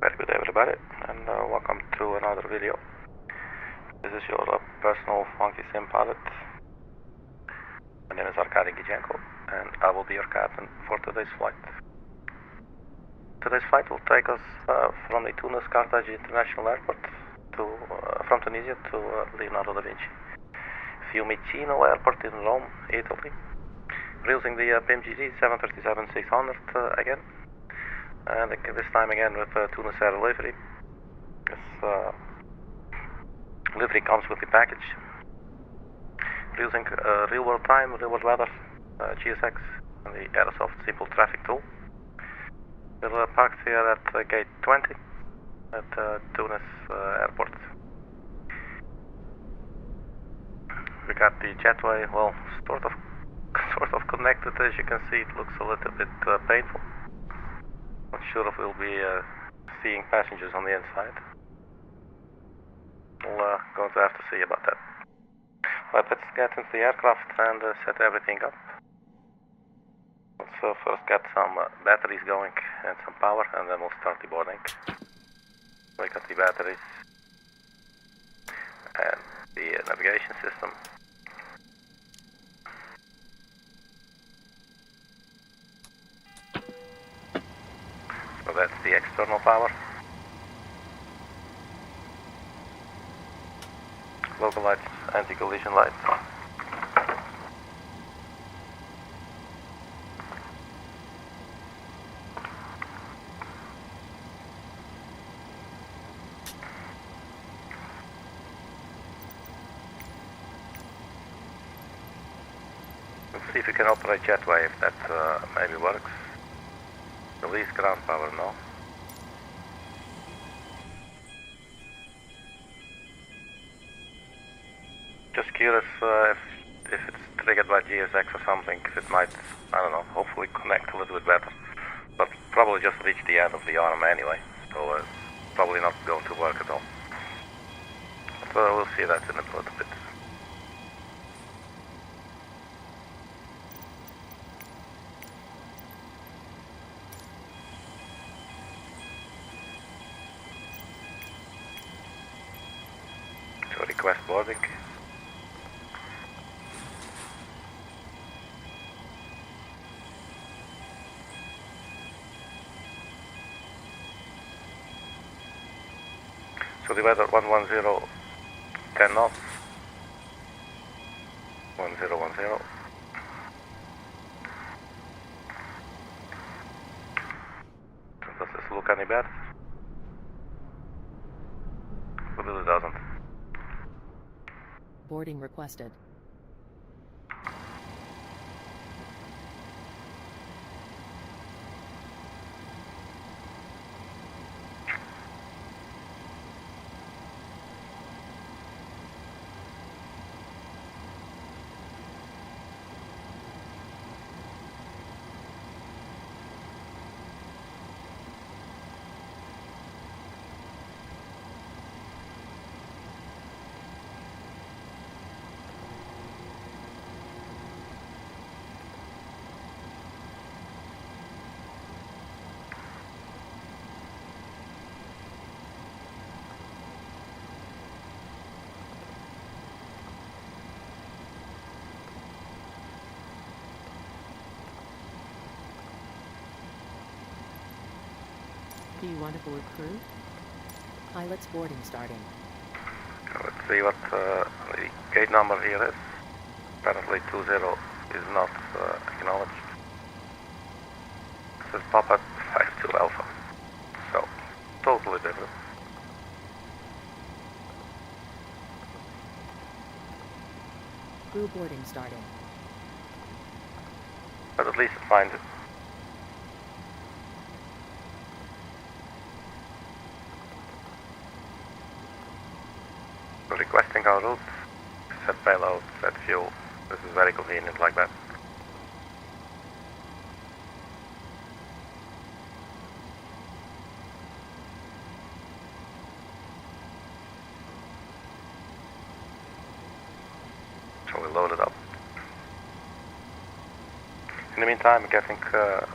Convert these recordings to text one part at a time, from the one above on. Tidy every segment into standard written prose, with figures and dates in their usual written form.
Very good everybody, and welcome to another video. This is your personal funky sim pilot. My name is Arkady Gidzenko, and I will be your captain for today's flight. Today's flight will take us from the Tunis Carthage International Airport to from Tunisia to Leonardo da Vinci Fiumicino Airport in Rome, Italy. We're using the PMDG 737-600 again. And this time again with Tunisair livery. This livery comes with the package. We're using real world time, real world weather, GSX, and the Aerosoft simple traffic tool. We're parked here at gate 20 at Tunis airport. We got the jetway, well, sort of connected. As you can see, it looks a little bit painful. Not sure if we'll be seeing passengers on the inside. We'll going to have to see about that. But let's get into the aircraft and set everything up. Let's first get some batteries going and some power, and then we'll start the boarding. We got the batteries and the navigation system. So that's the external power. Local lights, anti-collision lights. Let's see if we can operate jetway, if that maybe works. Release ground power, no. Just curious if it's triggered by GSX or something, if it might, I don't know, hopefully connect a little bit better. But probably just reach the end of the arm anyway, so probably not going to work at all. So we'll see that in a little bit. So request boarding. So the weather 110, 10 knots, 1010. Does this look any bad? It really doesn't. Boarding requested. Do you want to board crew? Pilot's boarding starting. Let's see what the gate number here is. Apparently 20 is not acknowledged. It says Papa 52 Alpha. So, totally different. Crew boarding starting. But at least it finds it. Requesting our route, set payload, set fuel. This is very convenient like that. So we load it up. In the meantime, getting the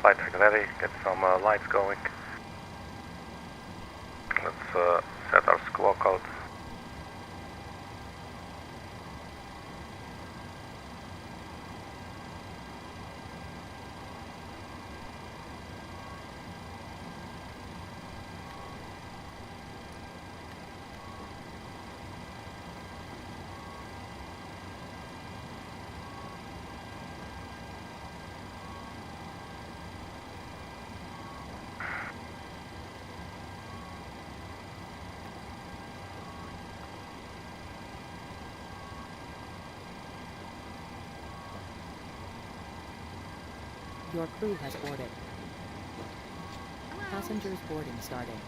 flight deck ready, get some lights going. Let's set our squawk code. Your crew has boarded. Passengers boarding starting.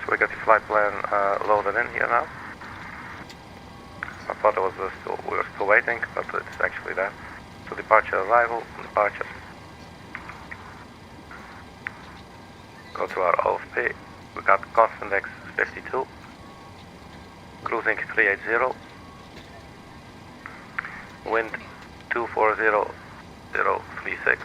So we got the flight plan loaded in here now. I thought it was we were still waiting, but it's actually there. So departure, arrival, departure. Go to our OFP. We got cost index 52. Cruising 380. Wind 240036.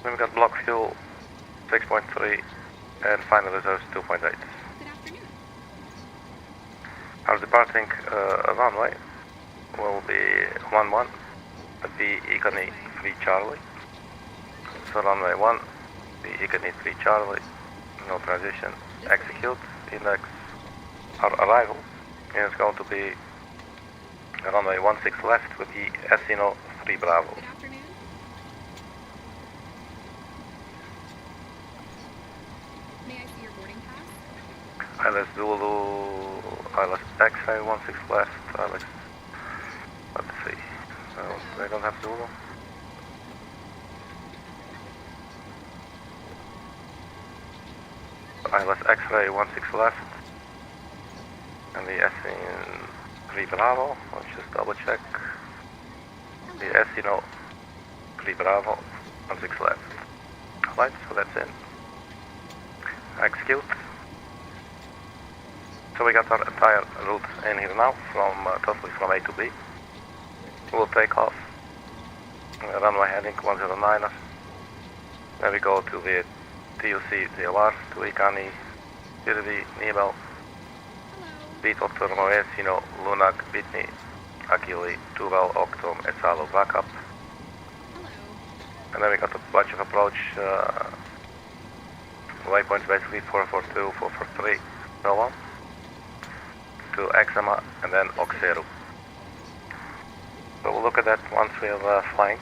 Then we got block fuel 6.3 and final reserves 2.8. Our departing runway will be 11 at the ICANI 3 Charlie. So runway 1, the ICANI 3 Charlie, no transition, execute, index. Our arrival is going to be runway 16 left with the ESINO 3 Bravo. Good afternoon. May I see your boarding pass? ILS Zulu, ILS X-ray 16 left, ILS, let's see, they don't have Zulu. ILS X-ray 16 left, and the ESIN 3 Bravo, let's just double check. The ESINO 3 Bravo, 16 left. Alright, so that's in. Execute. So we got our entire route in here now, totally from A to B. We'll take off. Runway heading 109er. Then we go to the TUC, DLR, to ICANI, SIRVI, NIBEL, BETOT, TURMO, ESINO, LUNAC, BITNI, Arkady, Tuvel, Octom, Etsalo, backup. And then we got a bunch of approach waypoints, basically 442, 443, so on. To Exama and then Oxeru. So we'll look at that once we're flying.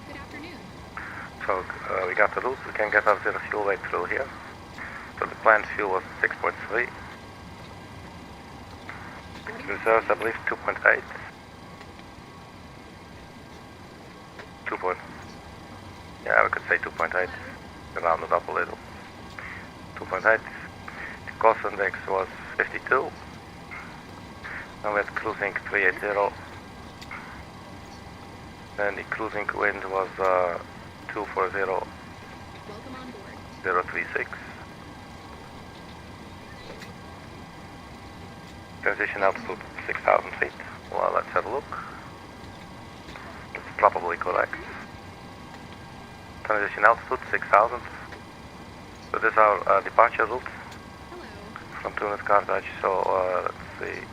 Good afternoon. So we got the route, we can get our zero fuel weight through here. So the planned fuel was 6.3. Reserves, I believe, 2.8. 2. Yeah, we could say 2.8. Round it up a little. 2.8. The cost index was 52. Now we had cruising 380. Then the cruising wind was 240. Welcome on board. 036. Transition altitude 6,000 feet. Well, let's have a look. It's probably correct. Transition altitude 6,000. So this is our departure route from Tunis, Carthage. So let's see.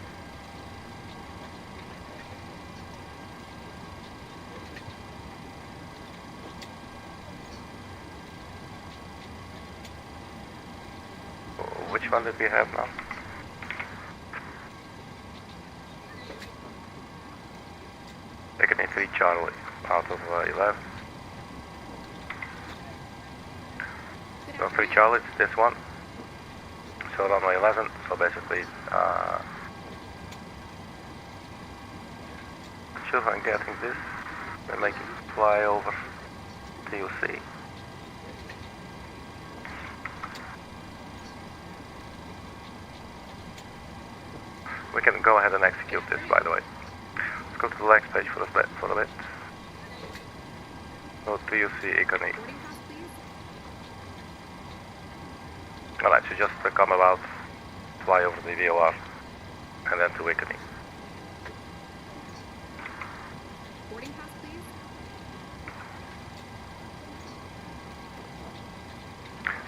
Which one did we have now? ICANI 3 Charlie out of 11. So 3 Charlie, it's this one. So runway 11, so basically, not sure if I'm getting this. We'll make it fly over TUC. We can go ahead and execute this, by the way. Let's go to the next page for a bit. Go to UC ICANI. Boarding pass, please. Alright, so just come about, fly over the VOR, and then to ICANI. Boarding pass, please.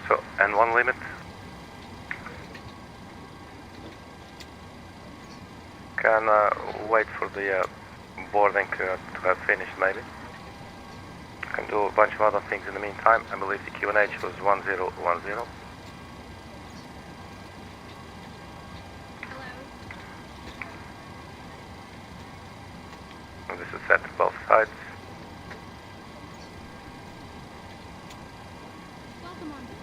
So, N1 limit. Can wait for the boarding to have finished, maybe. Can do a bunch of other things in the meantime. I believe the QNH was 1010. Hello. And this is set to both sides. Welcome on board.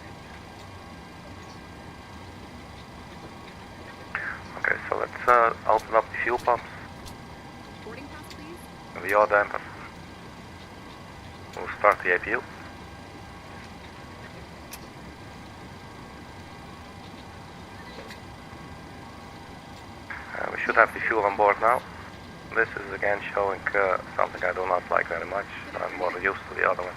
Okay, so let's open up the fuel pumps, Boarding pass, please. and the yaw damper. We'll start the APU. We should have the fuel on board now. This is again showing something I do not like very much. I'm more used to the other one.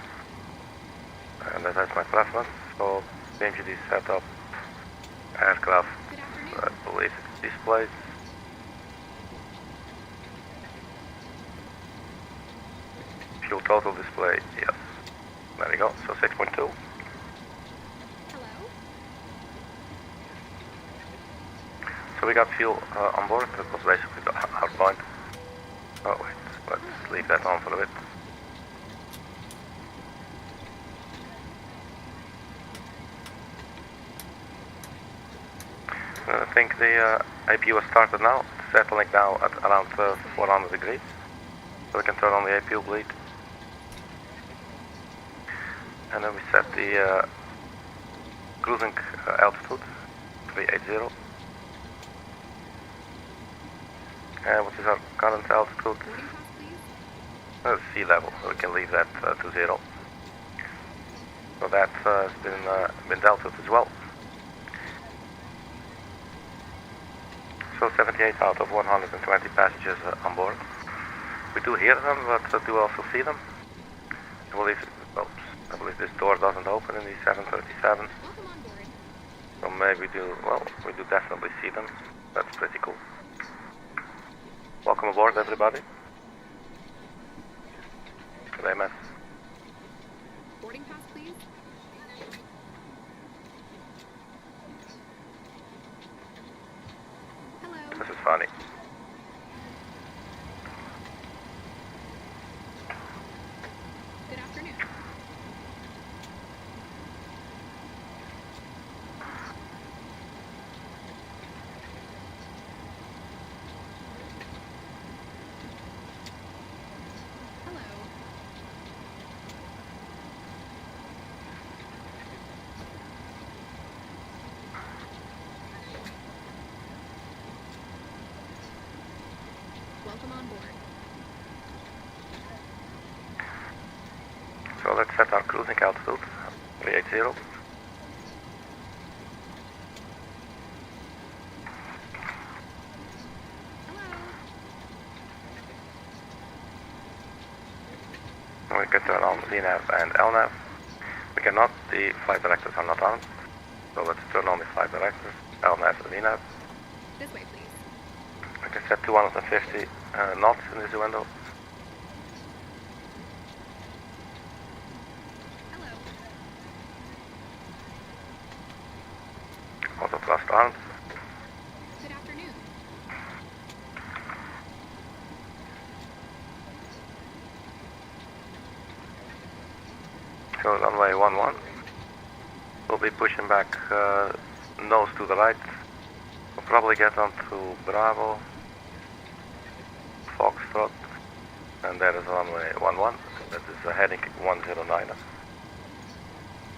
And that's my preference. So PMDG setup, aircraft, Good afternoon. I believe it's displays. Fuel total display, yes. There we go, so 6.2. Hello. So we got fuel on board, that was basically our point. Oh wait, let's leave that on for a bit. I think the APU has started now, settling now at around 400 degrees. So we can turn on the APU bleed. And then we set the cruising altitude, 380. And what is our current altitude? Boarding pass, please. Sea level, so we can leave that to 0. So that has been dealt with as well. So 78 out of 120 passengers on board. We do hear them, but do also see them. I believe this door doesn't open in the 737. Welcome on board. So maybe we do definitely see them. That's pretty cool. Welcome aboard, everybody. Good day, man. Boarding pass, please. Hello. This is funny. Good afternoon. Hello. Welcome on board. So let's set our cruising altitude, 380. Hello. We can turn on VNAV and LNAV. We cannot, the flight directors are not on. So let's turn on the flight directors, LNAV and VNAV. This way, please. I can set 250 knots in this window. Hello. Auto thrust armed. Good afternoon. So runway 11. We'll be pushing back nose to the right. We'll probably get onto Bravo, Foxtrot, and there is runway 11. That is heading 109.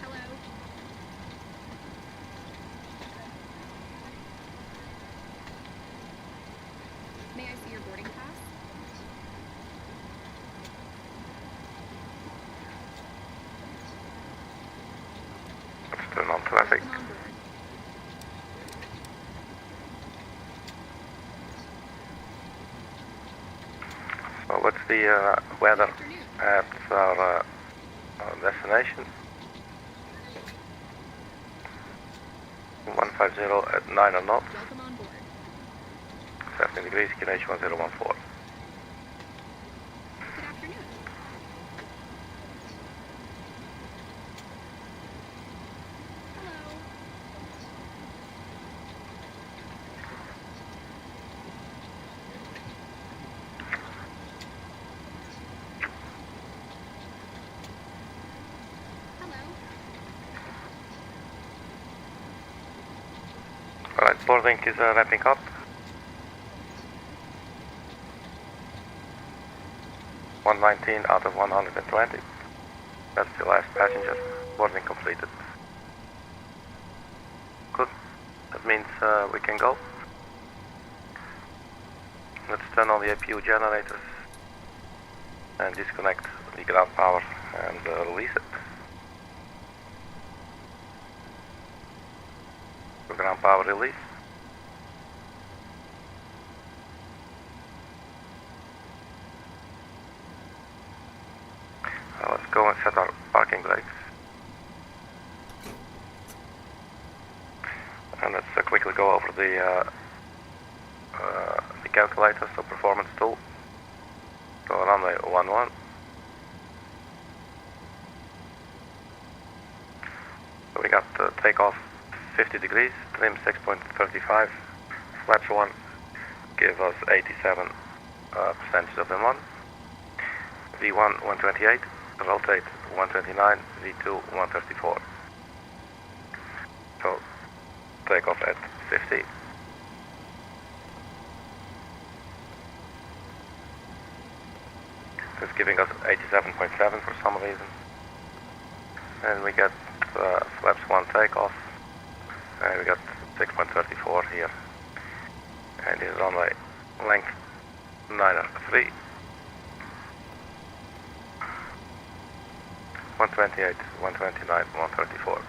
Hello. May I see your boarding pass? Let's turn on traffic. Welcome on board. what's the weather at our destination? 150 at 9 or not. Welcome on board. 17 degrees, QNH 1014. Good afternoon. Hello. Hello. Alright, boarding is wrapping up. 119 out of 120. That's the last passenger. Boarding completed. Good. That means we can go. Let's turn on the APU generators and disconnect the ground power and release it. The ground power release. Let's go and set our parking brakes. And let's quickly go over the calculator, so performance tool. So runway 11. So we got takeoff 50 degrees, trim 6.35, flaps 1 give us 87% of M1, V1 128, rotate 129, V2 134. So takeoff at 50. It's giving us 87.7 for some reason. And we get flaps 1 takeoff. And we got 6.34 here. And this is runway length 903. 128, 129, 134.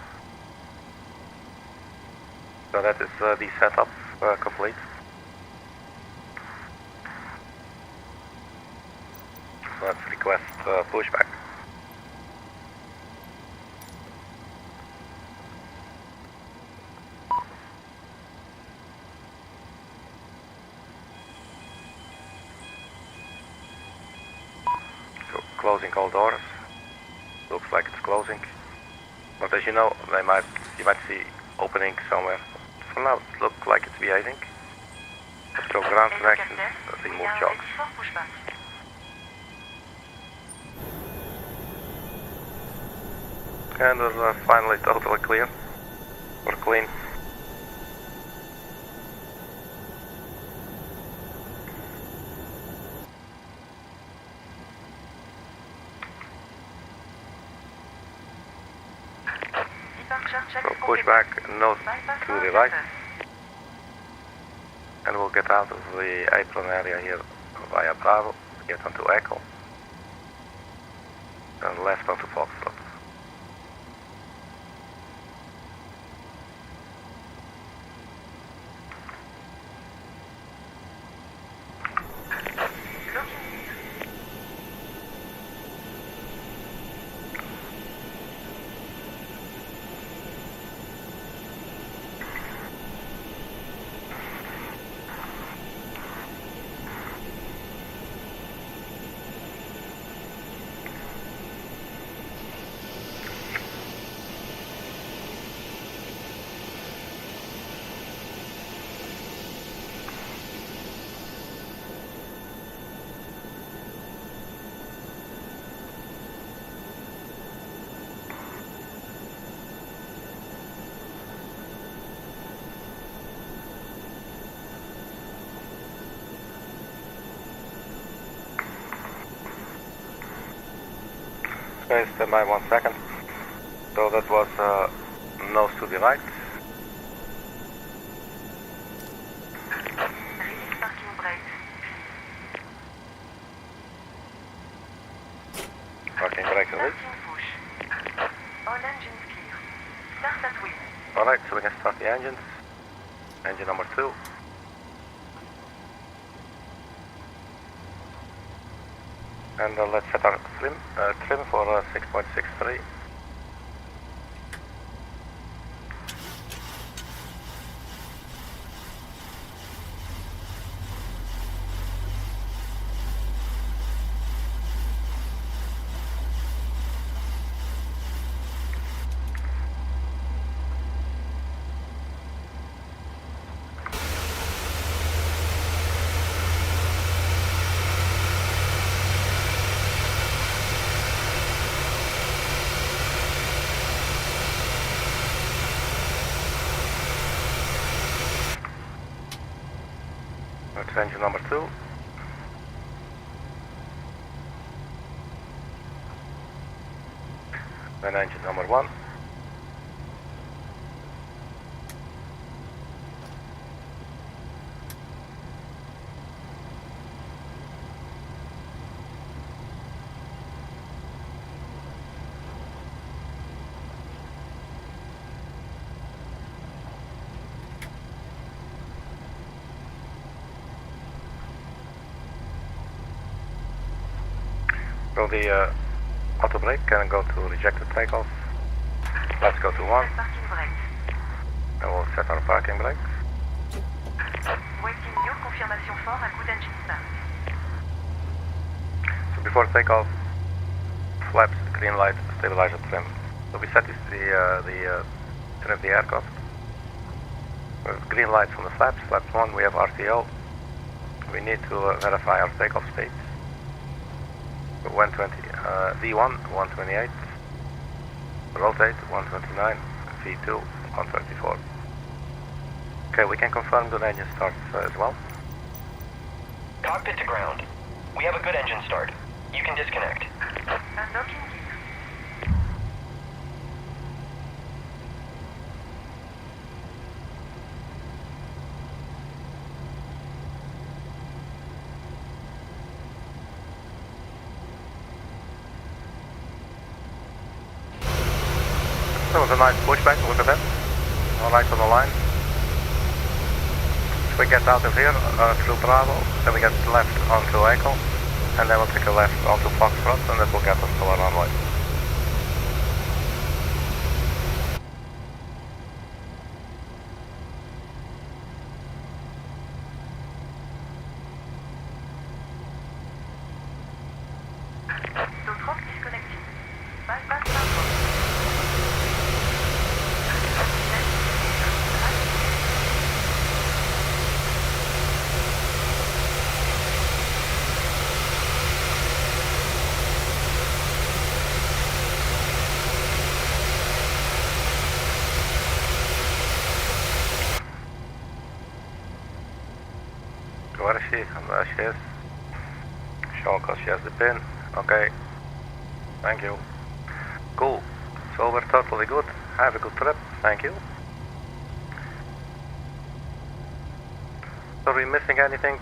So that is the setup complete. So let's request pushback. So closing all doors. Looks like it's closing. But as you know, you might see opening somewhere. For now, it looks like it's behaving. Let's go ground connection, remove chocks. And we're finally totally clear. We're clean. So push back, nose to the right. And we'll get out of the apron area here via Bravo, get onto Echo. And left onto Foxtrot. Stand by 1 second. So that was nose to the right. Parking brake release. Alright, so we can start the engines. Engine number 2. And let's set our trim for 6.63. That's engine number 2. Then engine number 1. So the auto brake can go to rejected takeoff. Let's go to 1. And we'll set our parking brakes. So before takeoff, flaps, green light, stabilizer trim. So we set this the trim of the aircraft. With green lights on the flaps. Flaps 1, we have RTO. We need to verify our takeoff speeds. 120, V1, 128, rotate, 129, V2, 134. Okay, we can confirm the engine starts as well. Cockpit to ground. We have a good engine start. You can disconnect. That was a nice pushback, look at that. Alright on the line. So we get out of here through Bravo, then we get left onto Echo, and then we'll take a left onto Foxtrot, and that will get us to our runway. Where is she? There she is. Show because she has the pin. Okay. Thank you. Cool. So we're totally good. Have a good trip. Thank you. Are we missing anything?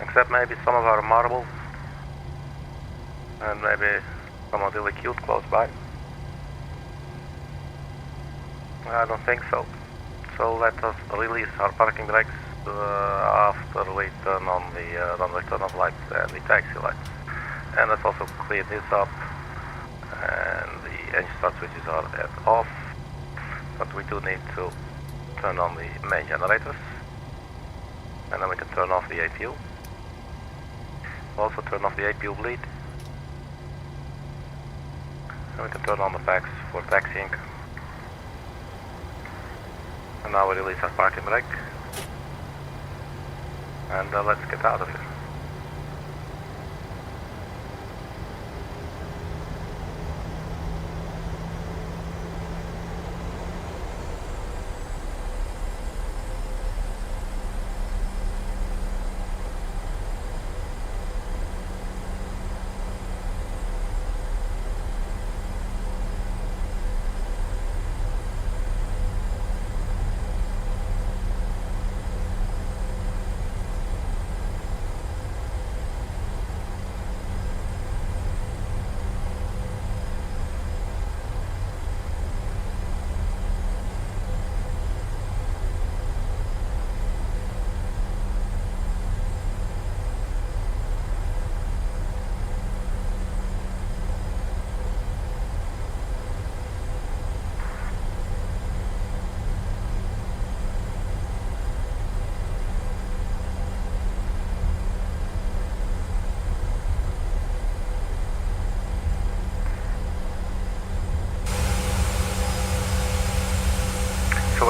Except maybe some of our marbles. And maybe someone really cute close by. I don't think so. So let us release our parking brakes after we turn on the runway turn-off lights and the taxi lights. And let's also clear this up. And the engine start switches are at off. But we do need to turn on the main generators. And then we can turn off the APU. Also turn off the APU bleed. And we can turn on the packs for taxiing. And now we release our parking brake. And let's get out of here.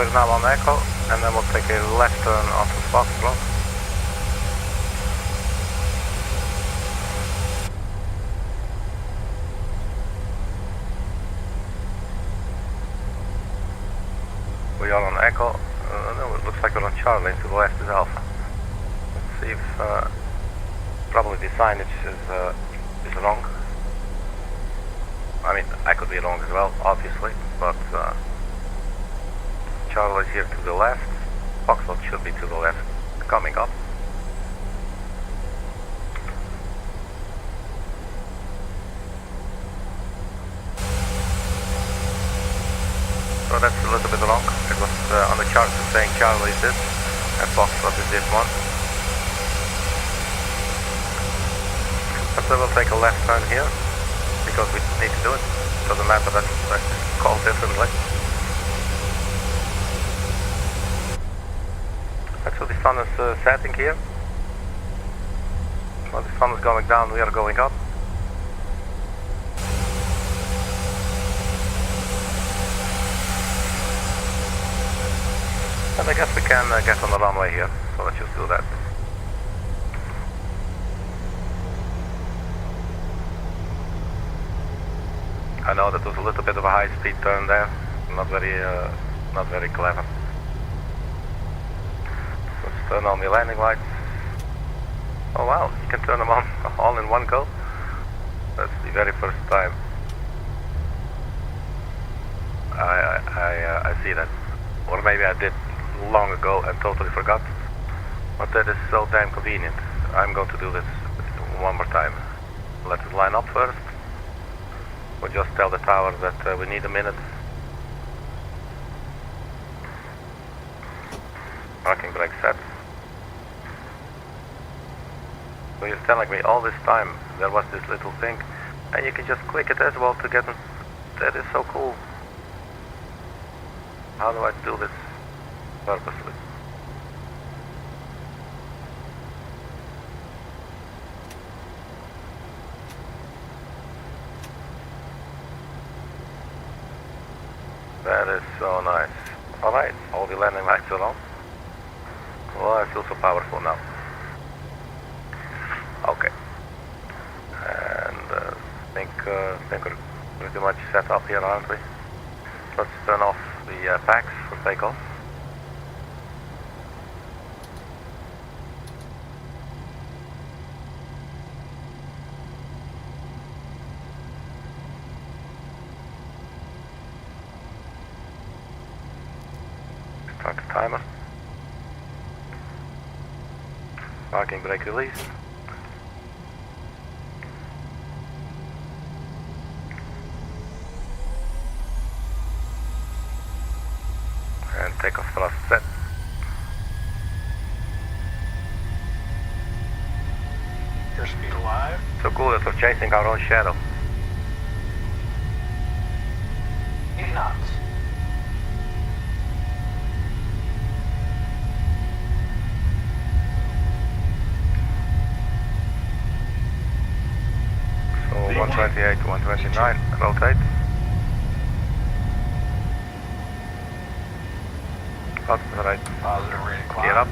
We're now on Echo, and then we'll take a left turn onto Foxtrot. We are on Echo. No, it looks like we're on Charlie. To the left is Alpha. Let's see if probably the signage is wrong. I mean, I could be wrong as well, obviously, but Charlie is here to the left. Foxtrot should be to the left, coming up. So that's a little bit wrong. It was on the chart saying Charlie is this, and Foxtrot is this one. But we will take a left turn here, because we need to do it. Doesn't matter that it's called differently. Actually, the sun is setting here. While the sun is going down, we are going up. And I guess we can get on the runway here, so let's just do that. I know that was a little bit of a high-speed turn there, not very clever. Let's turn on the landing lights. Oh wow, you can turn them on all in one go. That's the very first time I see that, or maybe I did long ago and totally forgot. But that is so damn convenient. I'm going to do this one more time. Let it line up first. We'll just tell the tower that we need a minute. Parking brake set. So you're telling me all this time there was this little thing, and you can just click it as well to get in. That is so cool. How do I do this purposely? That is so nice. Alright, all the landing lights are on. Well, I feel so powerful now. Okay. And think we're pretty much set up here, aren't we? Let's turn off the packs for takeoff. Start the timer. Parking brake release. And takeoff thrust set. Airspeed alive. So cool that we're chasing our own shadow. 80 knots. So 128 to 129, rotate. Up to the right. Positive rate of climb. Gear up.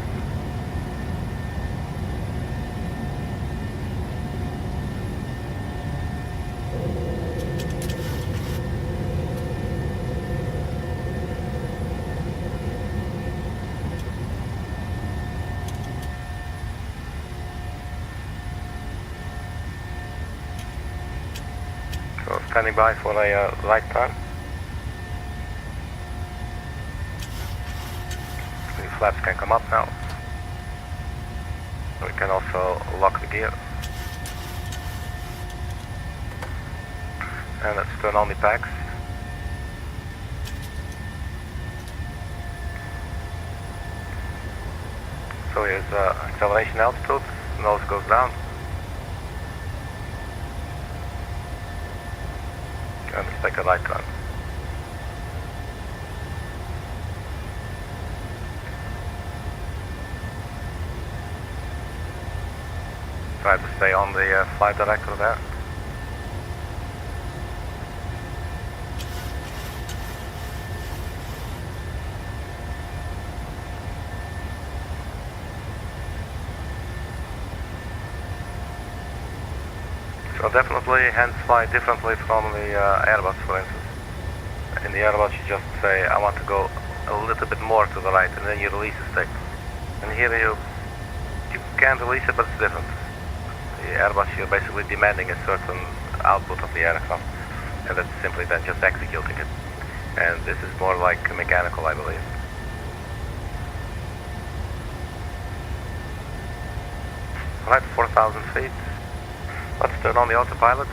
So standing by for a right turn. The flaps can come up now. We can also lock the gear. And let's turn on the packs. So here's acceleration altitude, nose goes down. And let's take a right turn. Try to stay on the flight director there. So definitely hands fly differently from the Airbus, for instance. In the Airbus you just say, I want to go a little bit more to the right, and then you release the stick. And here you can release it, but it's different. The Airbus, you're basically demanding a certain output of the aircraft, and that's simply then just executing it. And this is more like mechanical, I believe. Right, 4,000 feet. Let's turn on the autopilot.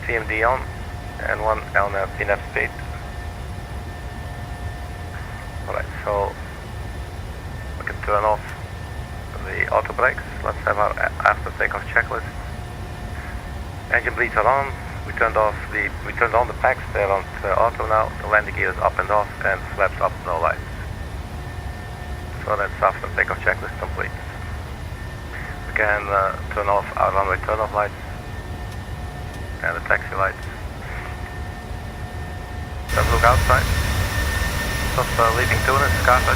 PMD on, and one on VNAV speed. Alright, so we can turn off the auto brakes. Let's have our after takeoff checklist. Engine bleeds are on. We turned on the packs. They're on auto now. The landing gear is up and off, and flaps up, no lights. So that's after takeoff checklist complete. We can turn off our runway turn-off lights and the taxi lights. Let's look outside. Just leaving Tunis, Carthage.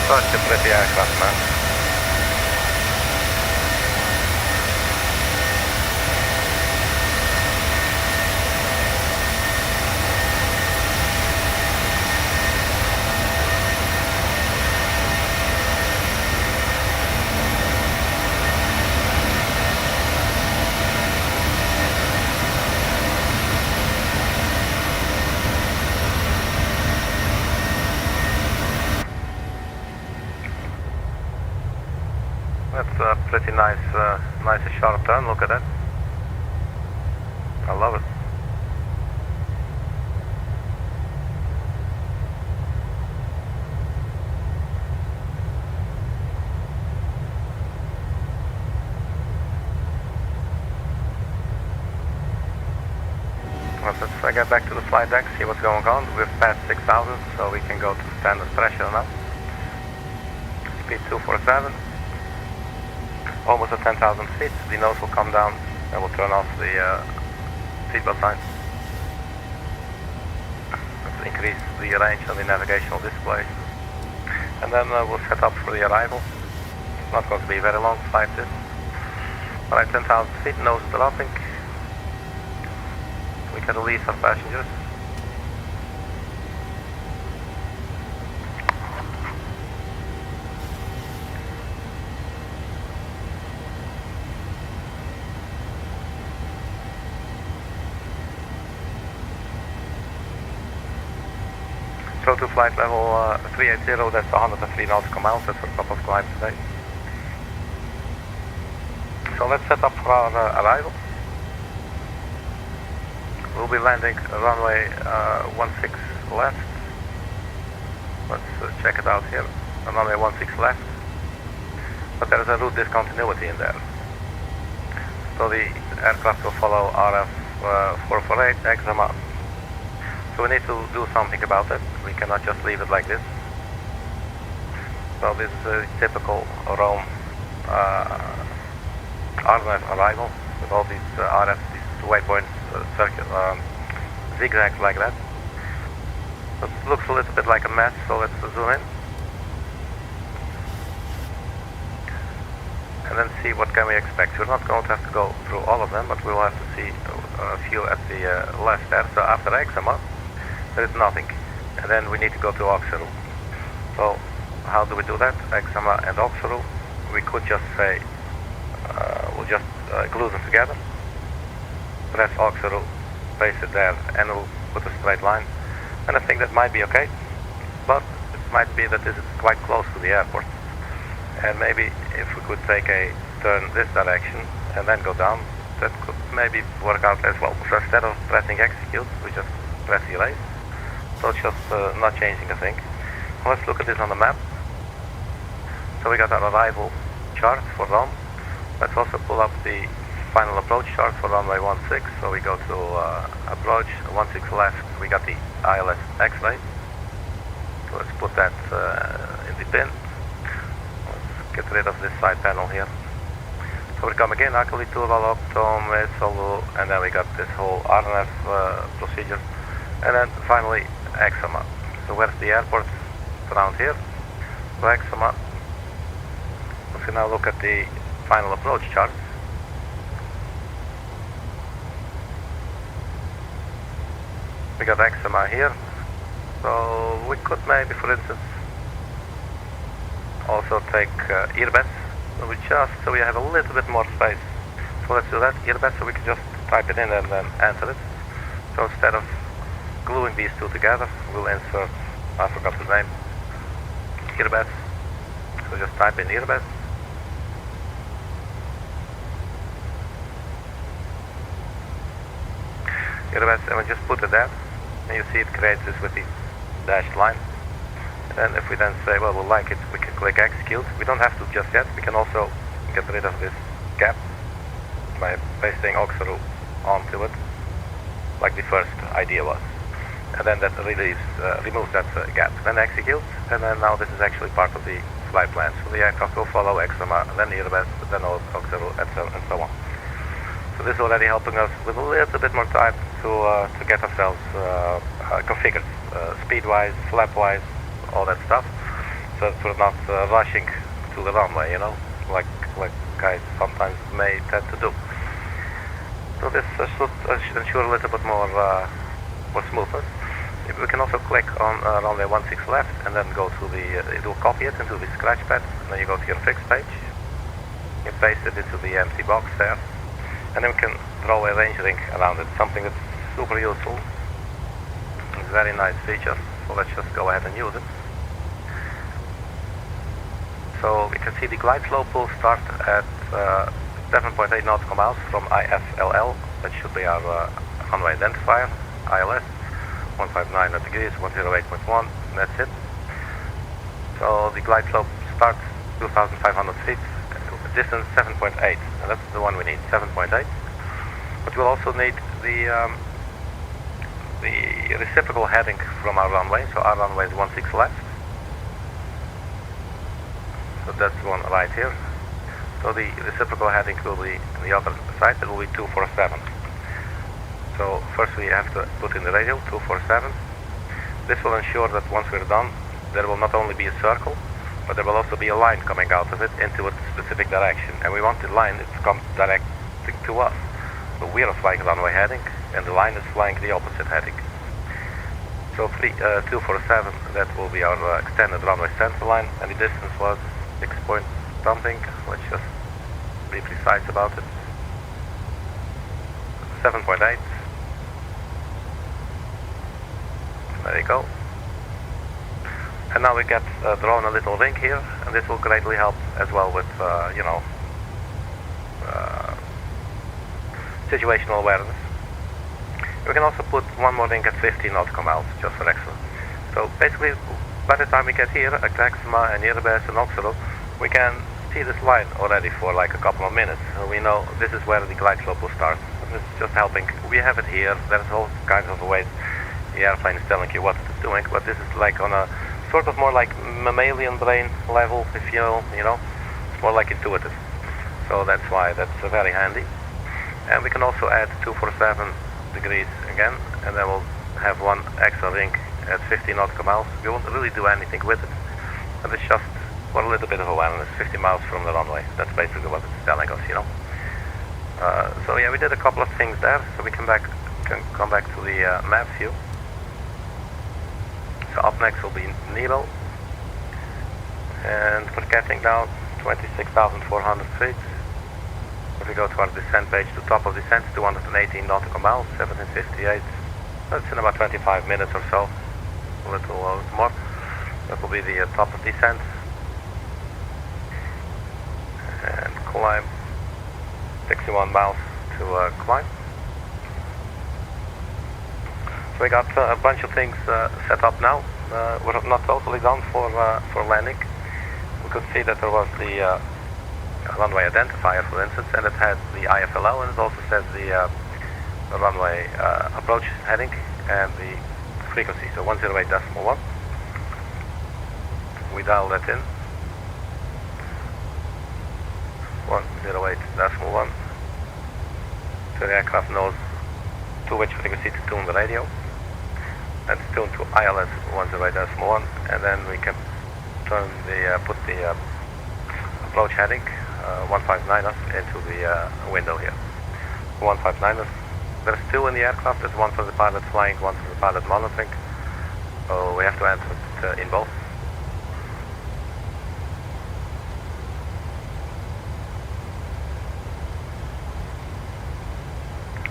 Such a pretty aircraft, man. That's a pretty nice sharp turn. Look at that. I love it. Let's get back to the flight deck, see what's going on. We've passed 6,000, so we can go to standard pressure now. Speed 247. Almost at 10,000 feet. The nose will come down and we'll turn off the seatbelt signs. Let's increase the range on the navigational display. And then we'll set up for the arrival. It's not going to be a very long flight this. Alright, 10,000 feet, nose dropping. We can release our passengers. So to flight level 380, that's 103 nautical miles, that's our top of climb today. So let's set up for our arrival. We'll be landing runway 16 left. Let's check it out here. Runway 16 left. But there is a route discontinuity in there. So the aircraft will follow RF 448 XMR. So we need to do something about it. We cannot just leave it like this. So this is a typical Rome RF arrival with all these RF, these waypoints, zigzags like that. It looks a little bit like a mess, so let's zoom in. And then see what can we expect. We're not going to have to go through all of them, but we'll have to see a few at the left there. So after XMR, there is nothing. And then we need to go to Oxeru. So how do we do that? XMR and Oxeru. We could just say, we'll just glue them together. Press Oxeru, paste it there, and we'll put a straight line. And I think that might be okay. But it might be that this is quite close to the airport. And maybe if we could take a turn this direction and then go down, that could maybe work out as well. So instead of pressing execute, we just press erase. So it's just not changing a thing. Let's look at this on the map. So we got our arrival chart for Rome. Let's also pull up the final approach chart for runway 16. So we go to approach 16 left. We got the ILS X-ray. So let's put that in the bin. Get rid of this side panel here. So we come again, Arkady, Turvalok, Tom, Solo, and then we got this whole RNF procedure, and then finally Exama. So where's the airport? It's around here. So Exama. If we now look at the final approach chart, we got Exama here. So we could maybe, for instance, also take Irbes. So we have a little bit more space. So let's do that, Irbes, so we can just type it in and then enter it. So instead of gluing these two together, we'll insert, I forgot the name, Irbes. So just type in Irbes. Irbes, and we just put it there, and you see it creates this with the dashed line. And if we then say, well, we'll like it, we can click execute. We don't have to just yet. We can also get rid of this gap by pasting Oxaru onto it, like the first idea was. And then that removes that gap. Then execute, and then now this is actually part of the flight plan. So the aircraft will follow Exama, then Irbes, then Oxaru, and so on. So this is already helping us with a little bit more time to get ourselves configured, speed-wise, flap-wise, all that stuff, so that we're not rushing to the runway, you know, like guys sometimes may tend to do. So this should ensure a little bit more smoothness. We can also click on runway 16 left, and then go to the, it will copy it into the scratch pad, and then you go to your fixed page, you paste it into the empty box there, and then we can draw a range ring around it, something that's super useful. It's a very nice feature, so let's just go ahead and use it. So we can see the glide slope will start at 7.8 nautical miles from IFLL, that should be our runway identifier, ILS, 159 degrees, 108.1, and that's it. So the glide slope starts 2,500 feet, distance 7.8, and that's the one we need, 7.8. But we'll also need the reciprocal heading from our runway, so our runway is 16 left. So that's one right here. So the reciprocal heading will be on the other side, it will be 247. So first we have to put in the radio, 247. This will ensure that once we're done, there will not only be a circle, but there will also be a line coming out of it into a specific direction. And we want the line to come direct to us. So we are flying runway heading, and the line is flying the opposite heading. So 247, that will be our extended runway center line, and the distance was 6 point something. Let's just be precise about it. 7.8. There you go. And now we get drawn a little ring here, and this will greatly help as well with, you know, situational awareness. We can also put one more ring at 15 nautical miles, just for extra. So basically, by the time we get here at Exama and Irbes and Oxaru, we can see this line already for like a couple of minutes. So we know this is where the glide slope will start. And this is just helping. We have it here. There's all kinds of ways the airplane is telling you what it's doing, but this is like on a sort of more like mammalian brain level, if you know, it's more like intuitive. So that's why that's very handy. And we can also add 247 degrees again, and then we'll have one extra ring at 50 nautical miles. We won't really do anything with it, and it's just for a little bit of awareness, 50 miles from the runway. That's basically what it's telling us, you know. So yeah, we did a couple of things there. So we can come back to the map view. So up next will be NIBEL, and we're getting down 26,400 feet. If we go to our descent page, the top of descent, 218 nautical miles, 1758. That's in about 25 minutes or so, a little more. That will be the top of descent. And climb, 61 miles to climb. So we got a bunch of things set up now. We're not totally done for landing. We could see that there was the runway identifier, for instance, and it had the IFLO, and it also says the runway approach heading and the frequency, so 108.1. We dial that in. 08.1. So the aircraft knows to which frequency to tune the radio. That's tuned to ILS 108.1, and then we can turn the put the approach heading 159 us into the window here. 159 us. There's two in the aircraft. There's one for the pilot flying, one for the pilot monitoring. So we have to enter it in both.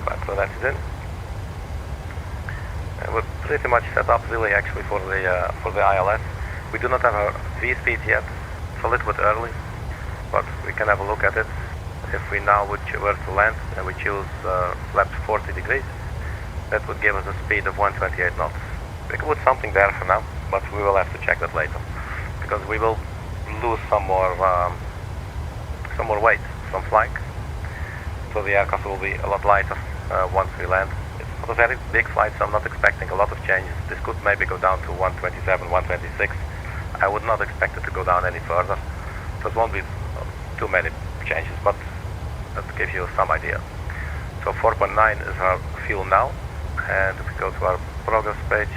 Right, so that is in. We're pretty much set up really actually for the ILS. We do not have a V-speed yet. It's a little bit early, but we can have a look at it. If we now were to land and we choose flaps 40 degrees, that would give us a speed of 128 knots. We can put something there for now, but we will have to check that later, because we will lose some more weight from flying. So the aircraft will be a lot lighter once we land. It's not a very big flight, so I'm not expecting a lot of changes. This could maybe go down to 127, 126. I would not expect it to go down any further. So it won't be too many changes, but that gives you some idea. So 4.9 is our fuel now, and if we go to our progress page,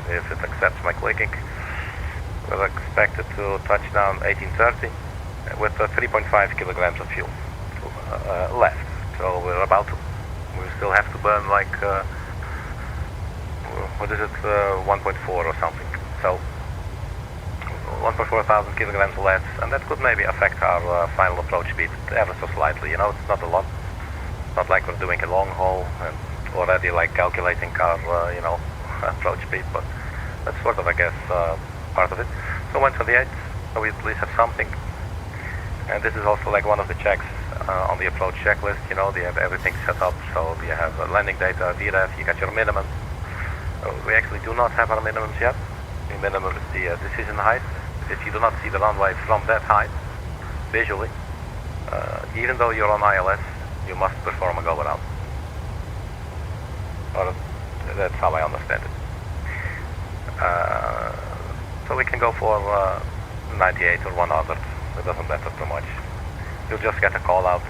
if it accepts my clicking, we're expected to touch down 1830 with 3.5 kilograms of fuel left. So we're about to, we still have to burn like, what is it, 1.4 or something. So 1.4 thousand kilograms less, and that could maybe affect our final approach speed ever so slightly. You know, it's not a lot. It's not like we're doing a long haul and already like calculating our, you know, approach speed, but that's sort of, I guess, part of it. So 128, so we at least have something. And this is also like one of the checks on the approach checklist. You know, they have everything set up, so you have landing data, VREF, you got your minimum. We actually do not have our minimums yet. The minimum is the decision height. If you do not see the runway from that height, visually, even though you're on ILS, you must perform a go-around. Or that's how I understand it. So we can go for 98 or 100. It doesn't matter too much. You'll just get a call out.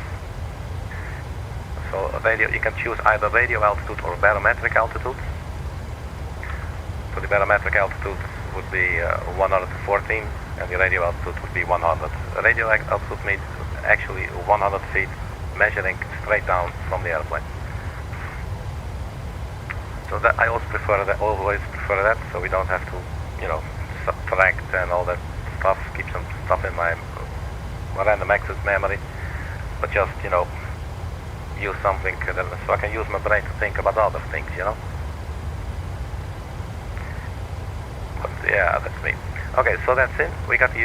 So radio, you can choose either radio altitude or barometric altitude. So the barometric altitude would be 114, and the radio altitude would be 100. The radio altitude means actually 100 feet measuring straight down from the airplane. So that I always prefer that, so we don't have to, you know, subtract and all that stuff, keep some stuff in my random access memory, but just, you know, use something so I can use my brain to think about other things, you know. But yeah, that's me. Okay, so that's it. We got the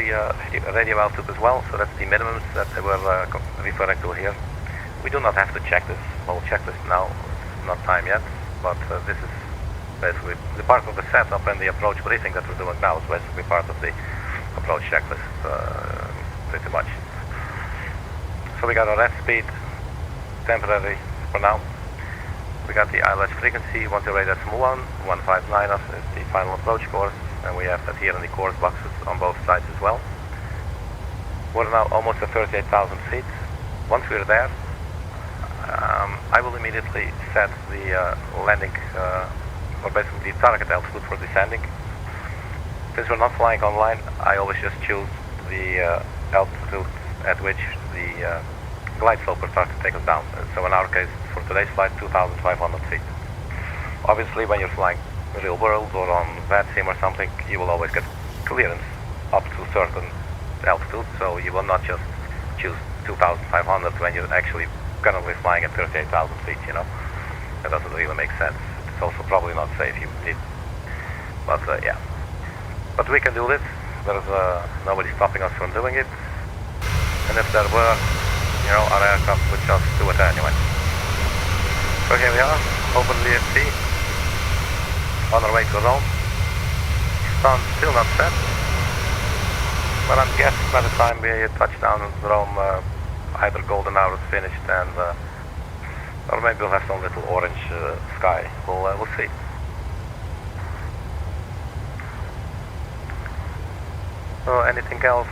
radio altitude as well, so that's the minimums that they were referring to here. We do not have to check this whole checklist now. It's not time yet, but this is basically the part of the setup, and the approach briefing that we're doing now is basically part of the approach checklist, pretty much. So we got our rest speed, temporary for now. We got the ILS frequency, 108.1, 159 is the final approach course, and we have that here in the course boxes on both sides as well. We're now almost at 38,000 feet. Once we're there, I will immediately set the landing, or basically the target altitude for descending. Since we're not flying online, I always just choose the altitude at which the glide slope will start to take us down. So in our case, for today's flight, 2,500 feet. Obviously, when you're flying real world or on VATSIM or something, you will always get clearance up to certain altitude, so you will not just choose 2,500 when you're actually currently flying at 38,000 feet, you know. That doesn't really make sense. It's also probably not safe, you did. But yeah. But we can do this. There's nobody stopping us from doing it. And if there were, you know, our aircraft would just do it anyway. So here we are, over the DFT, on our way to Rome. Sun still not set, but I'm guessing by the time we touch down in Rome, either golden hour is finished, and or maybe we'll have some little orange sky. We'll see. So anything else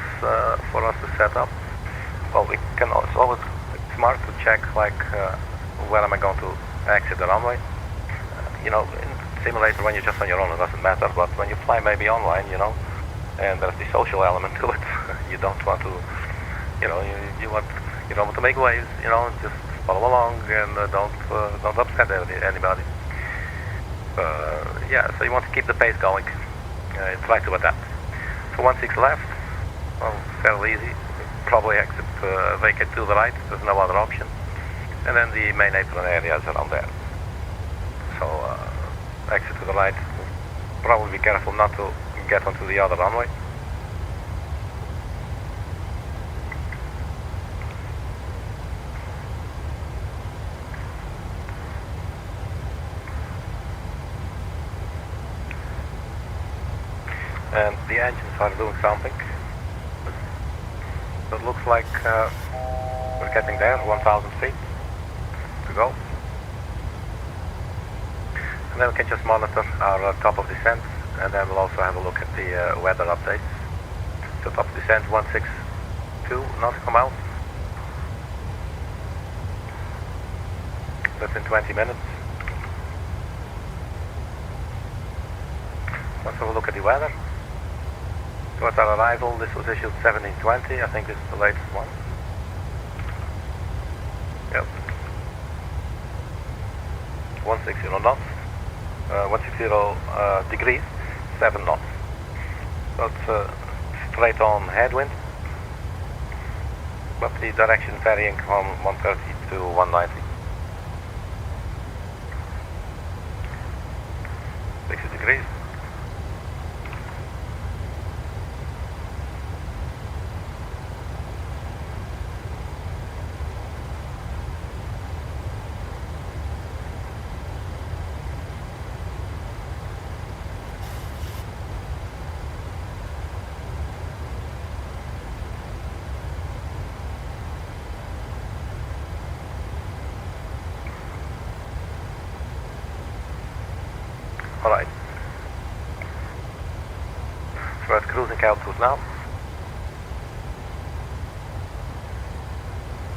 for us to set up? Well, we can also, it's always smart to check like where am I going to exit the runway. You know, in simulator when you're just on your own it doesn't matter, but when you fly maybe online, you know, and there's the social element to it, you don't want to, you know, you want to make waves, you know, just follow along and don't upset anybody. Yeah, so you want to keep the pace going. Try to adapt. So 16 left, well, fairly easy. Probably exit, vacate to the right. There's no other option. And then the main apron area is around there. So exit to the right. Probably be careful not to get onto the other runway. And the engines are doing something. So it looks like we're getting there, 1,000 feet to go. And then we can just monitor our top of descent, and then we'll also have a look at the weather updates. So top of descent 162 nautical miles. That's in 20 minutes. Let's have a look at the weather. So at our arrival, this was issued 1720. I think this is the latest one. Yep. 160 knots. 160 degrees, 7 knots. So it's straight on headwind, but the direction varying from 130 to 190. 60 degrees. Alright. So we're at cruising altitude now.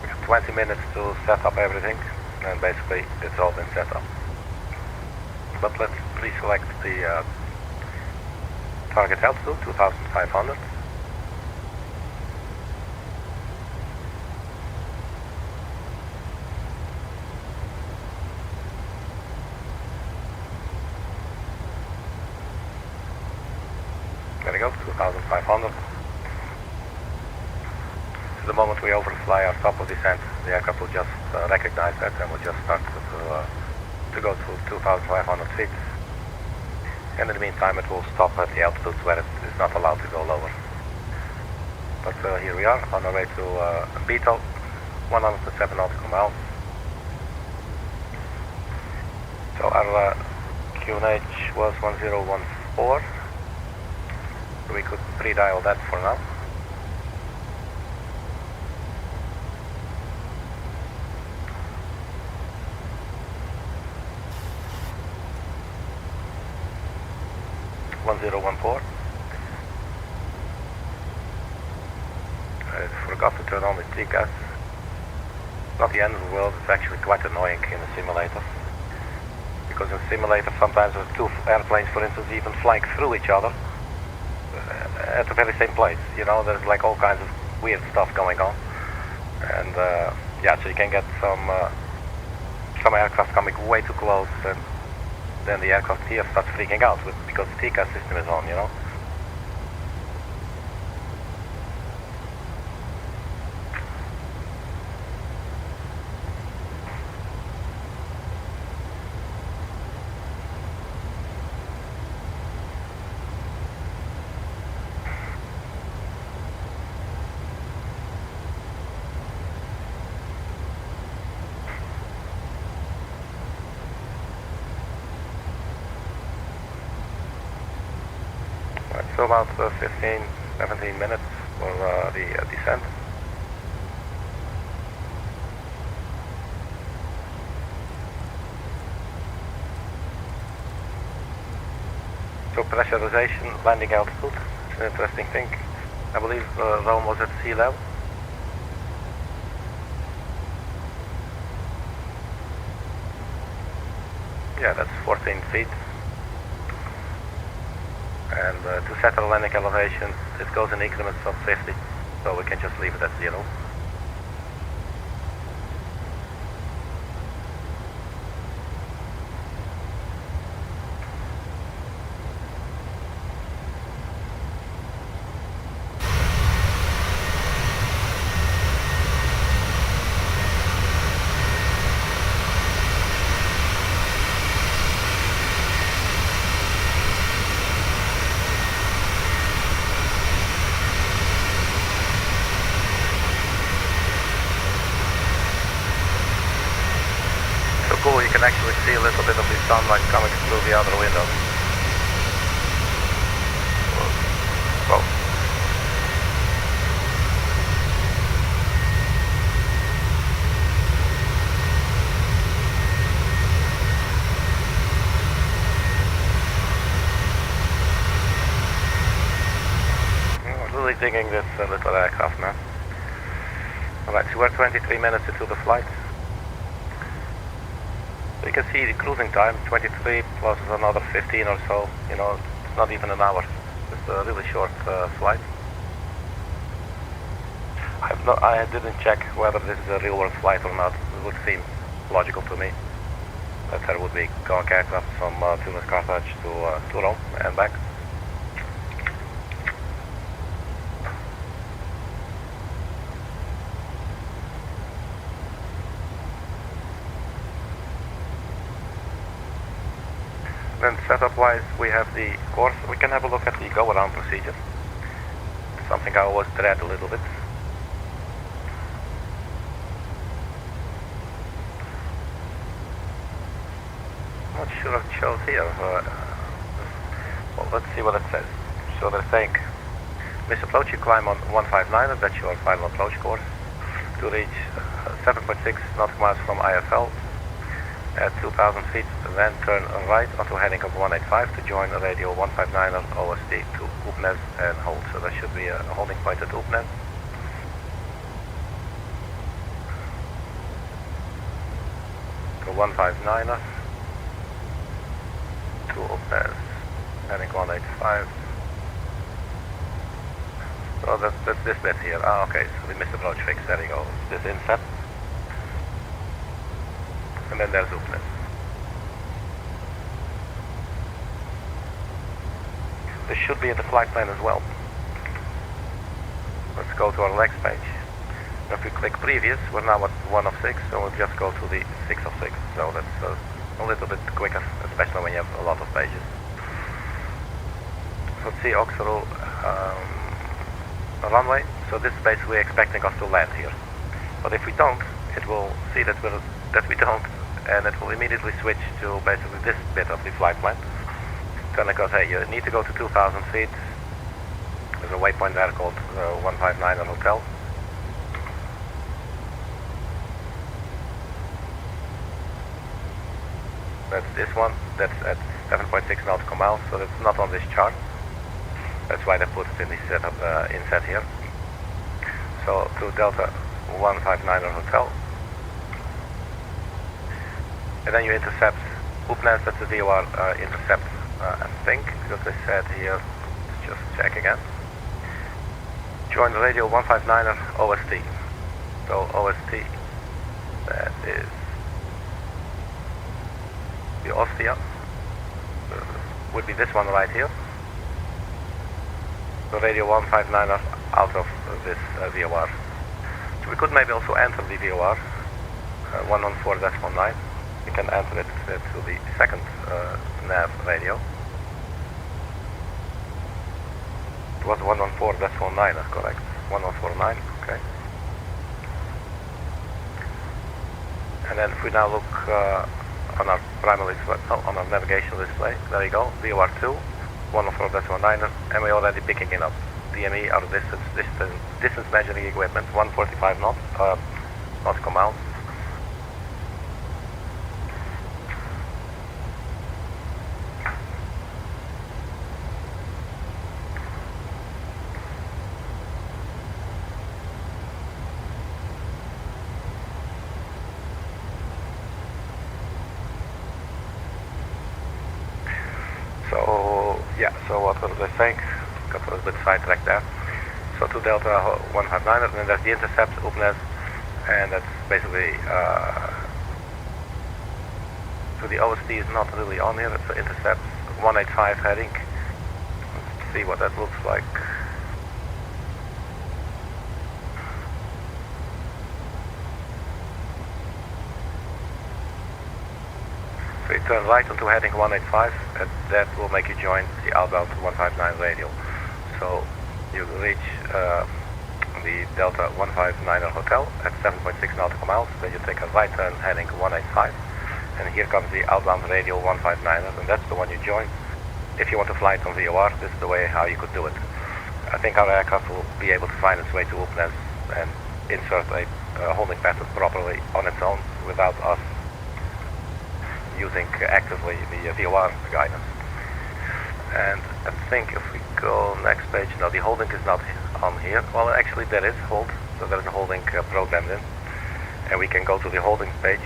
We have 20 minutes to set up everything, and basically it's all been set up. But let's pre-select the target altitude, 2,500. There we go, 2,500. So the moment we overfly our top of descent, the aircraft will just recognize that and will just start to go to 2,500 feet. And in the meantime it will stop at the altitudes where it is not allowed to go lower. But here we are on our way to BETOT, 107 nautical miles. So our QNH was 1014. We could pre-dial that for now. I forgot to turn on the TCAS. Not the end of the world, it's actually quite annoying in a simulator. Because in a simulator sometimes there's two airplanes, for instance, even flying through each other. At the very same place, you know, there's like all kinds of weird stuff going on, and yeah, so you can get some aircraft coming way too close, and then the aircraft here starts freaking out because the TCAS system is on, you know. So about 15, 17 minutes for the descent. So pressurization, landing altitude, it's an interesting thing. I believe Rome was at sea level. Yeah, that's 14 feet. And to set our landing elevation, it goes in increments of 50, so we can just leave it at 0. Cool, you can actually see a little bit of the sunlight coming through the other window. Whoa. I'm really digging this little aircraft, man. Alright, so we're 23 minutes into the flight. So you can see the cruising time, 23 plus another 15 or so, you know, it's not even an hour. It's a really short flight. I didn't check whether this is a real world flight or not. It would seem logical to me that there would be going aircraft from Tunis, Carthage to Rome and back. Then setup-wise, we have the course. We can have a look at the go-around procedure. Something I always dread a little bit. Not sure it shows here. Well, let's see what it says. So they're saying, Miss Approach, you climb on 159, that's your final approach course, to reach 7.6 nautical miles from IFL. At 2,000 feet, then turn right onto heading of 185 to join radio 159 on OST to Oepnes and hold. So there should be a holding point at Oepnes. To 159 to Oepnes, heading 185. So that's this bit here. Ah, okay, so we missed approach fix. There you go. This inset. And then there's Oepnes. This should be in the flight plan as well. Let's go to our next page. If we click previous, we're now at 1 of 6, so we'll just go to the 6 of 6. So that's a little bit quicker, especially when you have a lot of pages. Let's see, Oxford runway. So this is basically expecting us to land here. But if we don't, it will see that we don't, and it will immediately switch to basically this bit of the flight plan. Then it goes, hey, you need to go to 2,000 feet. There's a waypoint there called 159 Hotel. That's this one. That's at 7.6 nautical miles, so that's not on this chart. That's why they put it in the setup inset here. So to Delta 159 Hotel. And then you intercept Oepnes, that's the VOR intercept, I think, because they said here, let's just check again. Join the radio 159er OST. So OST, that is the Ostia, would be this one right here. The radio 159er out of this VOR. So we could maybe also enter the VOR 114.9. You can enter it to the second nav radio. It was 114.9, correct? 1149, okay. And then if we now look on our primary display, on our navigational display, there you go, VOR2, 114.9, and we're already picking it up. DME, our distance measuring equipment, 145 nautical miles. So what was I saying? Got a little bit sidetracked there. So to Delta 159, and then there's the intercept openness, and that's basically so the OST is not really on here. It's intercept 185 heading. Let's see what that looks like. So you turn right onto heading 185, and that will make you join the outbound 159 radio. So you reach the Delta 159 hotel at 7.6 nautical miles, then you take a right turn heading 185, and here comes the outbound radio 159, and that's the one you join. If you want to fly it on VOR, this is the way how you could do it. I think our aircraft will be able to find its way to openness and insert a holding pattern properly on its own without us using actively the VOR guidance. And I think if we go next page, no, the holding is not on here. Well, actually there is hold, so there's a holding programmed in, and we can go to the holding page,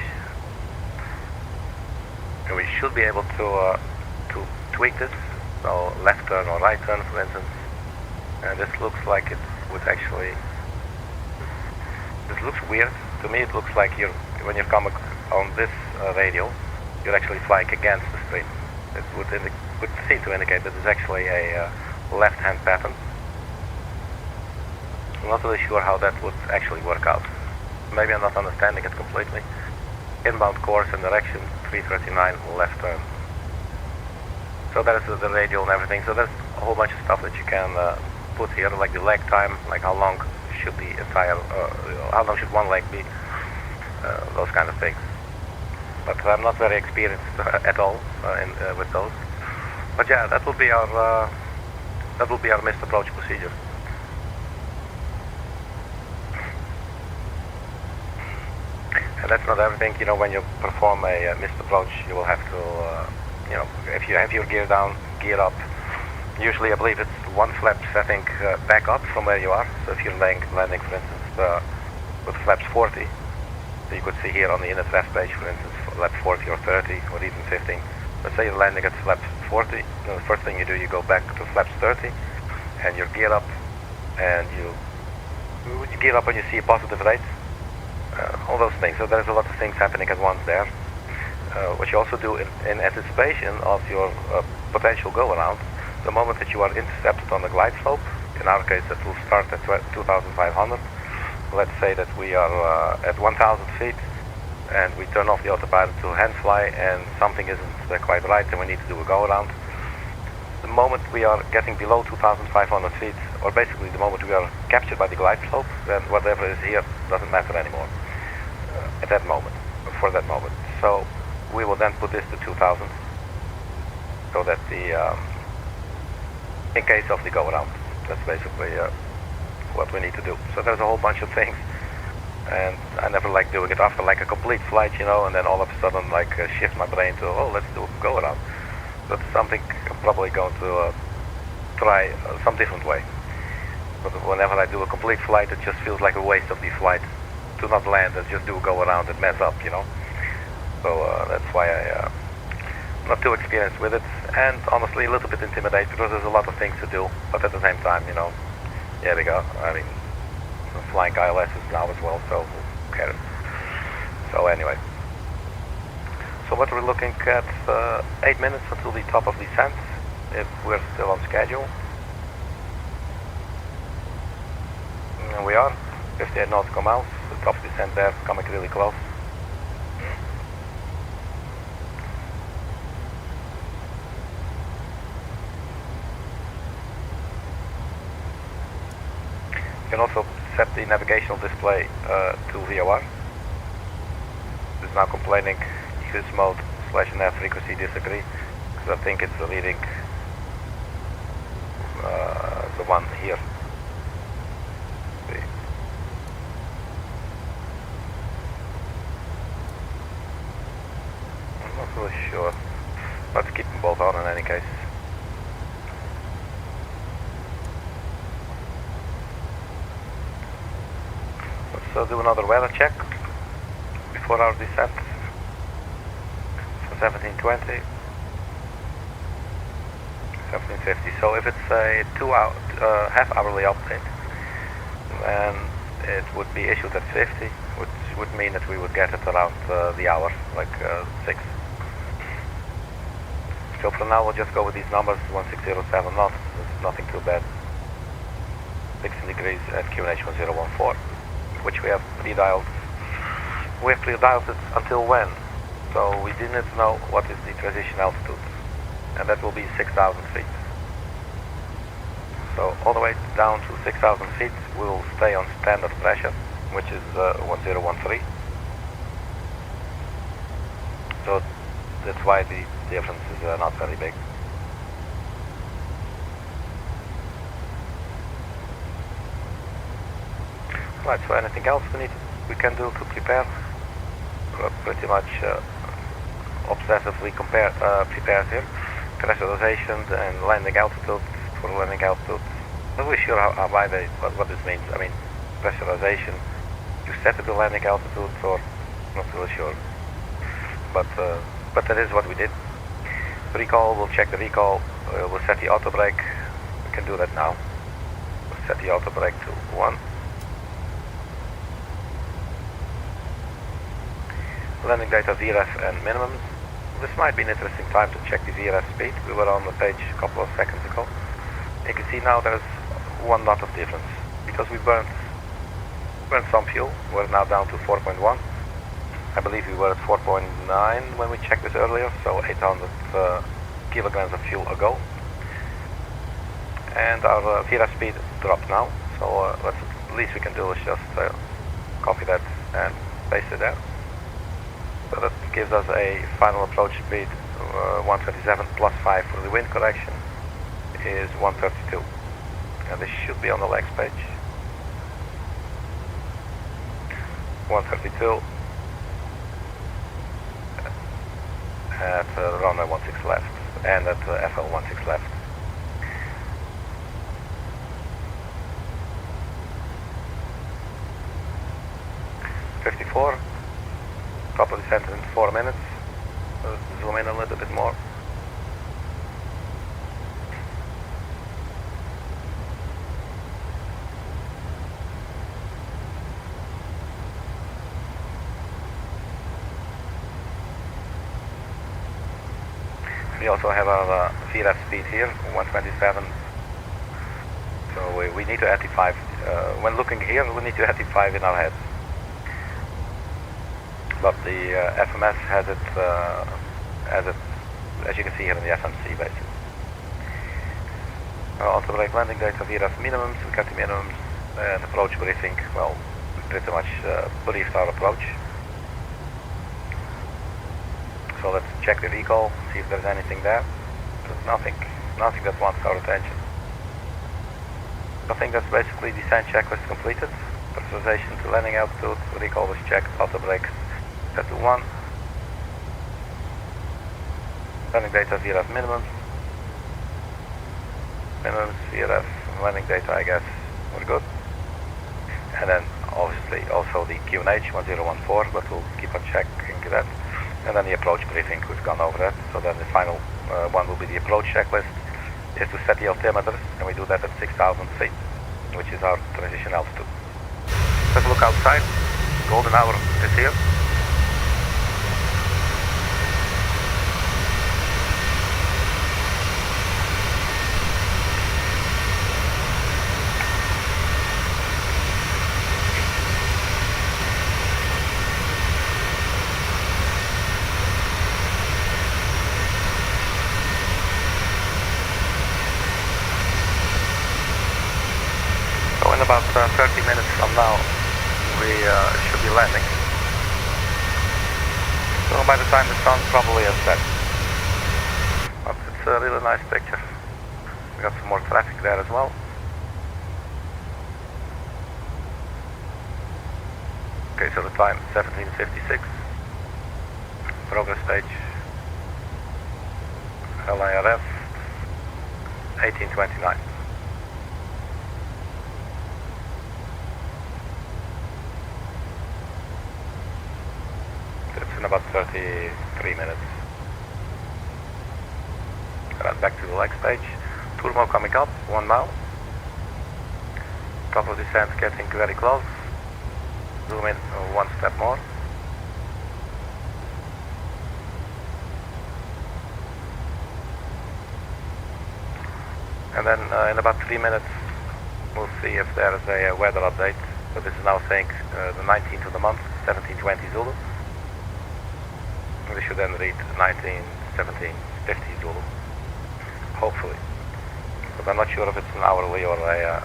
and we should be able to tweak this. So left turn or right turn, for instance, and this looks like it would actually. This looks weird to me. It looks like when you come on this radio, you're actually flying against the stream. It would seem to indicate that it's actually a left-hand pattern. I'm not really sure how that would actually work out. Maybe I'm not understanding it completely. Inbound course and direction 339 left turn. So that is the radio and everything. So there's a whole bunch of stuff that you can put here, like the leg time, like how long should the entire, how long should one leg be, those kind of things. But I'm not very experienced at all with those. But yeah, that will be our missed approach procedure. And that's not everything. You know, when you perform a missed approach, you will have to, you know, if you have your gear down, gear up. Usually, I believe it's one flap setting back up from where you are. So if you're landing, for instance, with flaps 40, so you could see here on the inner thrust page, for instance, flap 40 or 30 or even 15. Let's say you're landing at flaps 40. The first thing you do, you go back to flaps 30, and you gear up, and you gear up when you see a positive rate. All those things. So there's a lot of things happening at once there. What you also do in anticipation of your potential go-around, the moment that you are intercepted on the glide slope, in our case that will start at 2,500. Let's say that we are at 1,000 feet, and we turn off the autopilot to hand fly, and something isn't quite right, and we need to do a go-around. The moment we are getting below 2,500 feet, or basically the moment we are captured by the glide slope, then whatever is here doesn't matter anymore at that moment, for that moment. So we will then put this to 2,000, so that in case of the go-around, that's basically what we need to do. So there's a whole bunch of things, and I never like doing it after like a complete flight, you know, and then all of a sudden like shift my brain to, oh, let's do a go-around. That's something I'm probably going to try some different way. But whenever I do a complete flight, it just feels like a waste of the flight to not land and just do a go-around and mess up, you know. So that's why I'm not too experienced with it, and honestly a little bit intimidated because there's a lot of things to do, but at the same time, you know, here we go. I mean, flying ILSs now as well, so who cares? So anyway. So what we're looking at, 8 minutes until the top of descent, if we're still on schedule. And we are, 58 nautical miles, the top of descent there, coming really close. You can also set the navigational display to VOR. It's now complaining use mode /nav frequency disagree, because I think it's the leading the one here. See. I'm not really sure. Let's keep them both on in any case. Let's do another weather check before our descent. 1720, 1750. So if it's a half-hourly update, then it would be issued at 50, which would mean that we would get it around the hour, like 6. So for now, we'll just go with these numbers, 1607 knots. It's nothing too bad. 16 degrees at QNH 1014, which we have pre-dialed. We have pre-dialed it until when? So we didn't know what is the transition altitude, and that will be 6,000 feet. So all the way down to 6,000 feet, we will stay on standard pressure, which is 1013. So that's why the difference is not very big. Right, so anything else we can do to prepare? We're pretty much obsessively prepared here. Pressurization and landing altitude. For landing altitude, not really sure what this means. I mean, pressurization, you set the landing altitude, or not really sure. But that is what we did. Recall, we'll check the recall. We'll set the auto brake. We can do that now. We'll set the auto brake to 1. Landing data VREF and minimums. This might be an interesting time to check the VREF speed. We were on the page a couple of seconds ago. You can see now there's 1 knot of difference because we burned some fuel. We're now down to 4.1. I believe we were at 4.9 when we checked this earlier, so 800 kilograms of fuel ago. And our VREF speed dropped now, so the least we can do is just copy that and paste it there. So that gives us a final approach speed 127 plus 5 for the wind correction is 132, and this should be on the legs page. 132 at runway 16 left and at FL 16 left. .54, top of descent in 4 minutes. Zoom in a little bit more. We also have our VREF speed here, 127. So we need to add the 5. When looking here, we need to add the 5 in our heads. But the FMS has it, as you can see here in the FMC basically. Auto brake landing data VREF minimums. We got the minimums and approach briefing. Well, we pretty much briefed our approach. So let's check the recall, see if there's anything there. There's nothing that wants our attention. I think that's basically descent checklist completed. Pressurization to landing altitude, recall was checked, auto brakes set to 1. Landing data VREF minimums. Minimums, VREF, landing data, I guess, we're good. And then obviously also the QNH 1014, but we'll keep on checking that. And then the approach briefing, we've gone over that. So then the final one will be the approach checklist, is to set the altimeters, and we do that at 6,000 feet, which is our transition altitude. Let's look outside. Golden hour is here. In about 30 minutes from now, we should be landing. So by the time the sun probably has set. But it's a really nice picture. We got some more traffic there as well. Okay, so the time 17:56. Progress page. LIRF 1829. In about 33 minutes. Right, back to the legs page. TURMO coming up, 1 mile. Top of descent getting very close. Zoom in one step more. And then in about 3 minutes we'll see if there is a weather update. So this is now saying the 19th of the month, 1720 Zulu. We should then read 191750 Zulu, hopefully. But I'm not sure if it's an hourly or a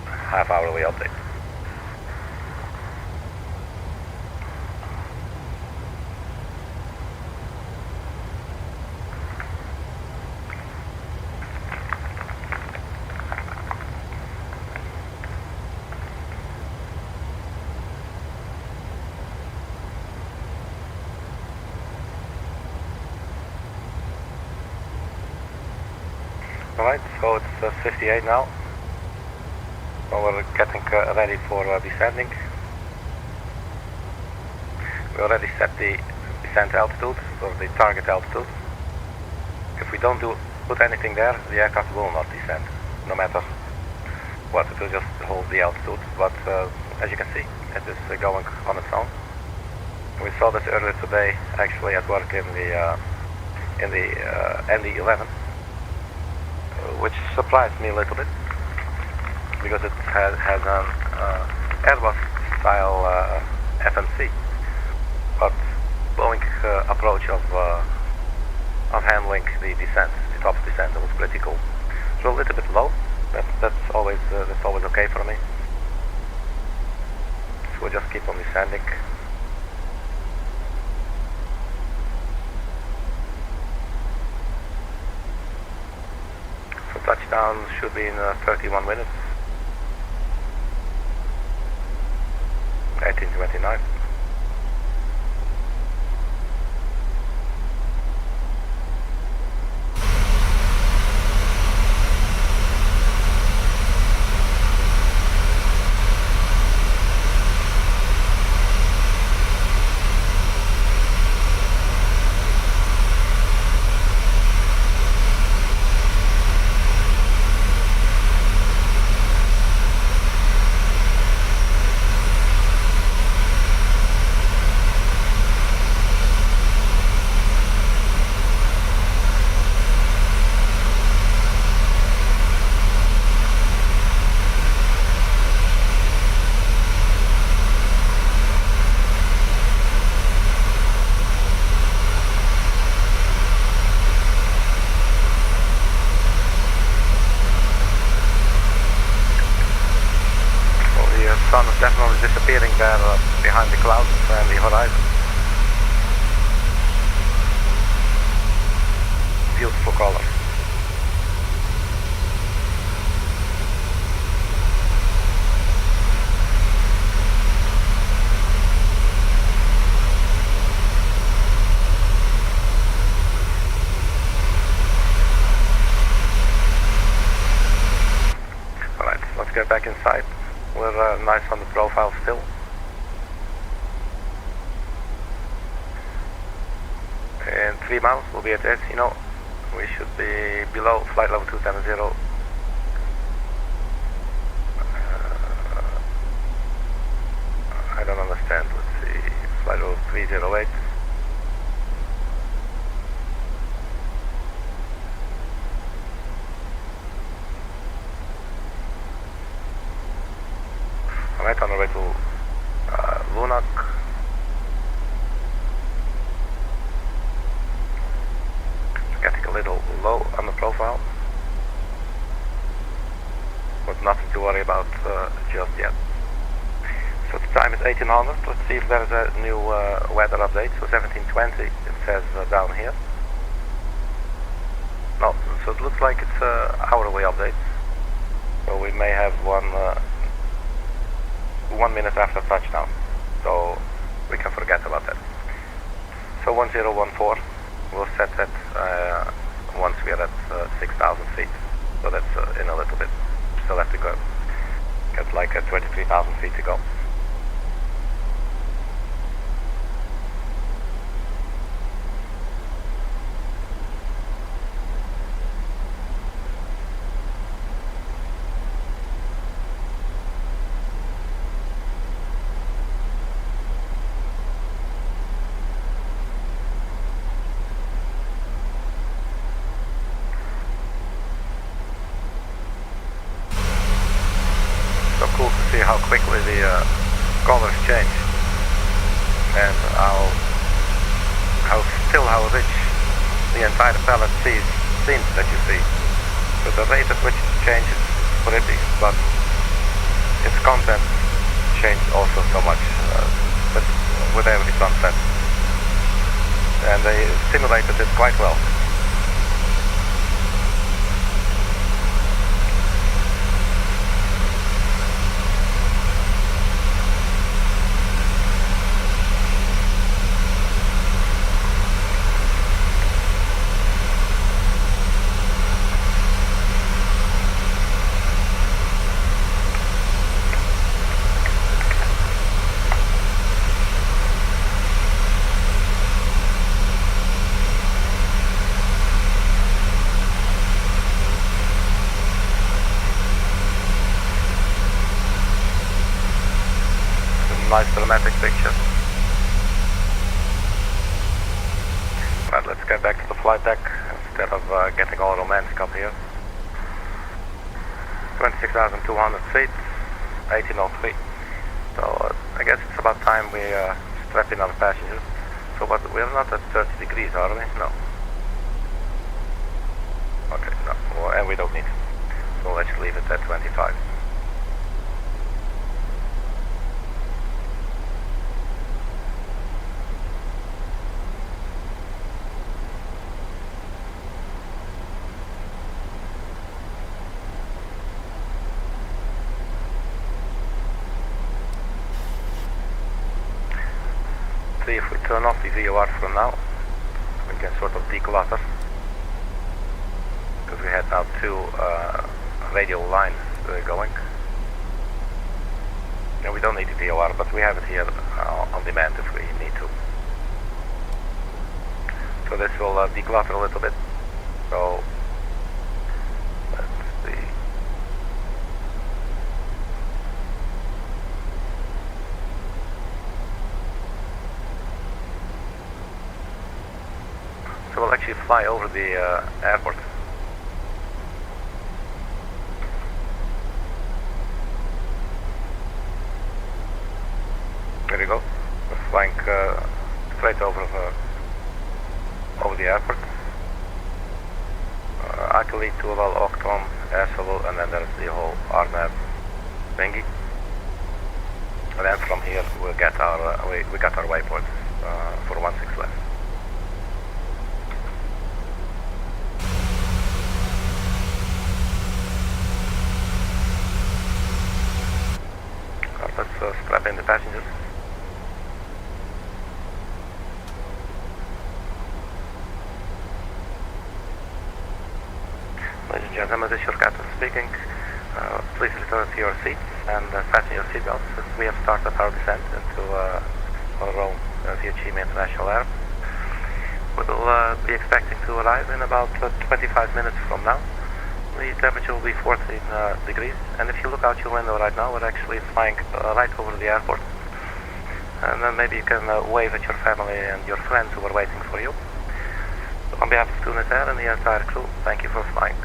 half-hourly update. Alright, so it's 58 now. So we're getting ready for descending. We already set the descent altitude, or the target altitude. If we don't put anything there, the aircraft will not descend, no matter what. It will just hold the altitude. But as you can see, it is going on its own. We saw this earlier today, actually at work in the ND11. Which surprised me a little bit, because it has an Airbus style FMC, but Boeing approach of handling the descent, the top descent, was pretty cool. So a little bit low. That's always okay for me. So we'll just keep on descending. Touchdown should be in 31 minutes. 1829. Sun is definitely disappearing there behind the clouds and the horizon. Beautiful color. Alright, let's get back inside. We're nice on the profile still. In 3 miles we'll be at ESINO. We should be below flight level 270. I don't understand. Let's see. Flight level 308. Alright, on the way to Lunak. Getting a little low on the profile, but nothing to worry about just yet. So the time is 1800. Let's see if there's a new weather update. So 1720 it says down here. No, so it looks like it's hourly update. So we may have one 1 minute after touchdown, so we can forget about that. So 1014, we'll set that once we are at 6,000 feet, so that's in a little bit. Still have to go, get like 23,000 feet to go. see how quickly the colors change and how rich the entire palette seems that you see. So the rate at which it changes is pretty, but its content changed also so much with every sunset. And they simulated it quite well. Nice dramatic picture. Right, let's get back to the flight deck instead of getting all romantic up here. 26,200 feet, 1803. So I guess it's about time we strap in our passengers. So but we're not at 30 degrees, are we? No. Okay, no, well, and we don't need it. So let's leave it at 25. If we turn off the VOR from now, we can sort of declutter, because we had now two radio lines going. And we don't need the VOR, but we have it here on demand if we need to. So this will declutter a little bit. So let's see. So we'll actually fly over the airport. There you go. We're flying straight over the airport. Arkady, Tuval, Octon, Airsalvo, and then there's the whole RNAV thingy. And then from here we'll get our we got our waypoint for 16 left. Let's strap in the passengers. Ladies and gentlemen, this is your captain speaking. Please return to your seats and fasten your seatbelts as we have started our descent into Rome Fiumicino International Airport. We will be expecting to arrive in about 25 minutes from now. The temperature will be 14 degrees, and if you look out your window right now, we're actually flying right over the airport. And then maybe you can wave at your family and your friends who are waiting for you. On behalf of Tunisair and the entire crew, thank you for flying.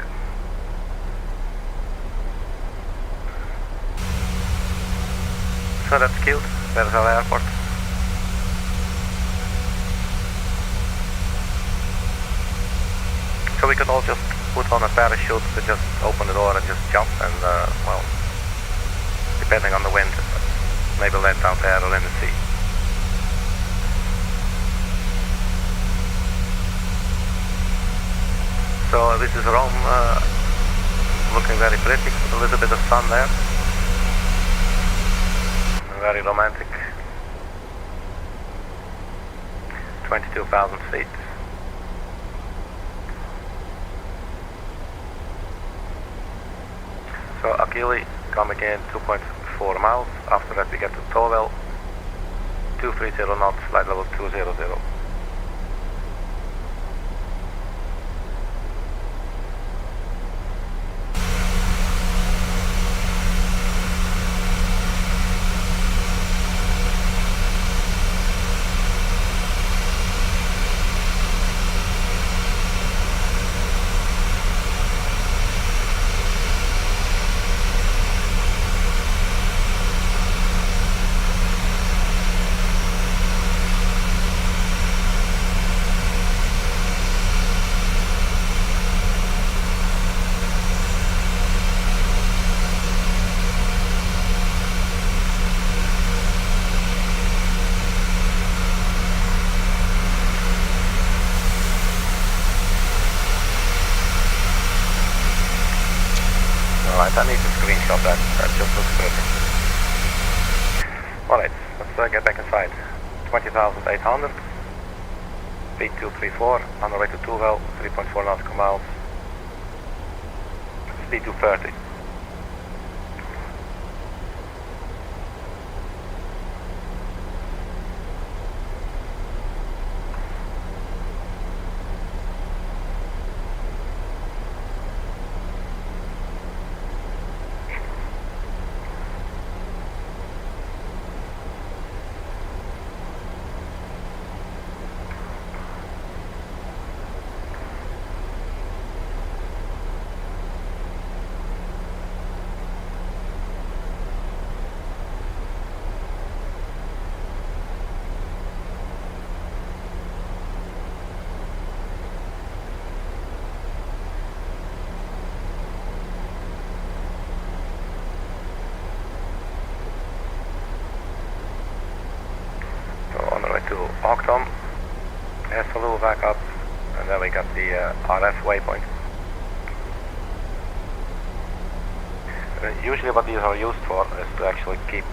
So that's cute. There's our airport. So we can all just put on a parachute to just open the door and just jump and, well, depending on the wind, maybe land down there or in the sea. So this is Rome, looking very pretty, with a little bit of sun there. Very romantic. 22,000 feet. So Arkady coming in 2.4 miles. After that we get to Towel, 230 knots, flight level 200. Alright, I need to screenshot that. That just looks pretty. Alright, let's get back inside. 20,800. Speed 234. On the way to Tuvel. 3.4 nautical miles. Speed 230. Octom, Esfalu back up, and then we got the RF waypoint. Usually what these are used for is to actually keep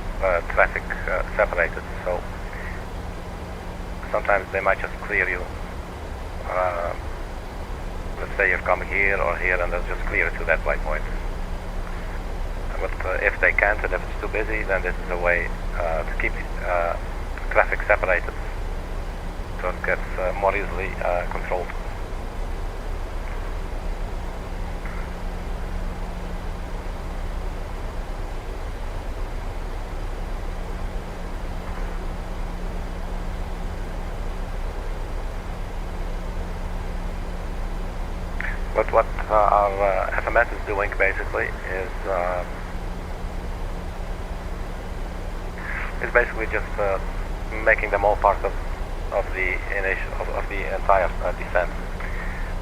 traffic separated, so sometimes they might just clear you. Let's say you're coming here or here and they'll just clear it to that waypoint. But if they can't and if it's too busy, then this is a way to keep traffic separated. So it gets more easily controlled. But what our FMS is doing basically is basically just making them all part of the entire descent.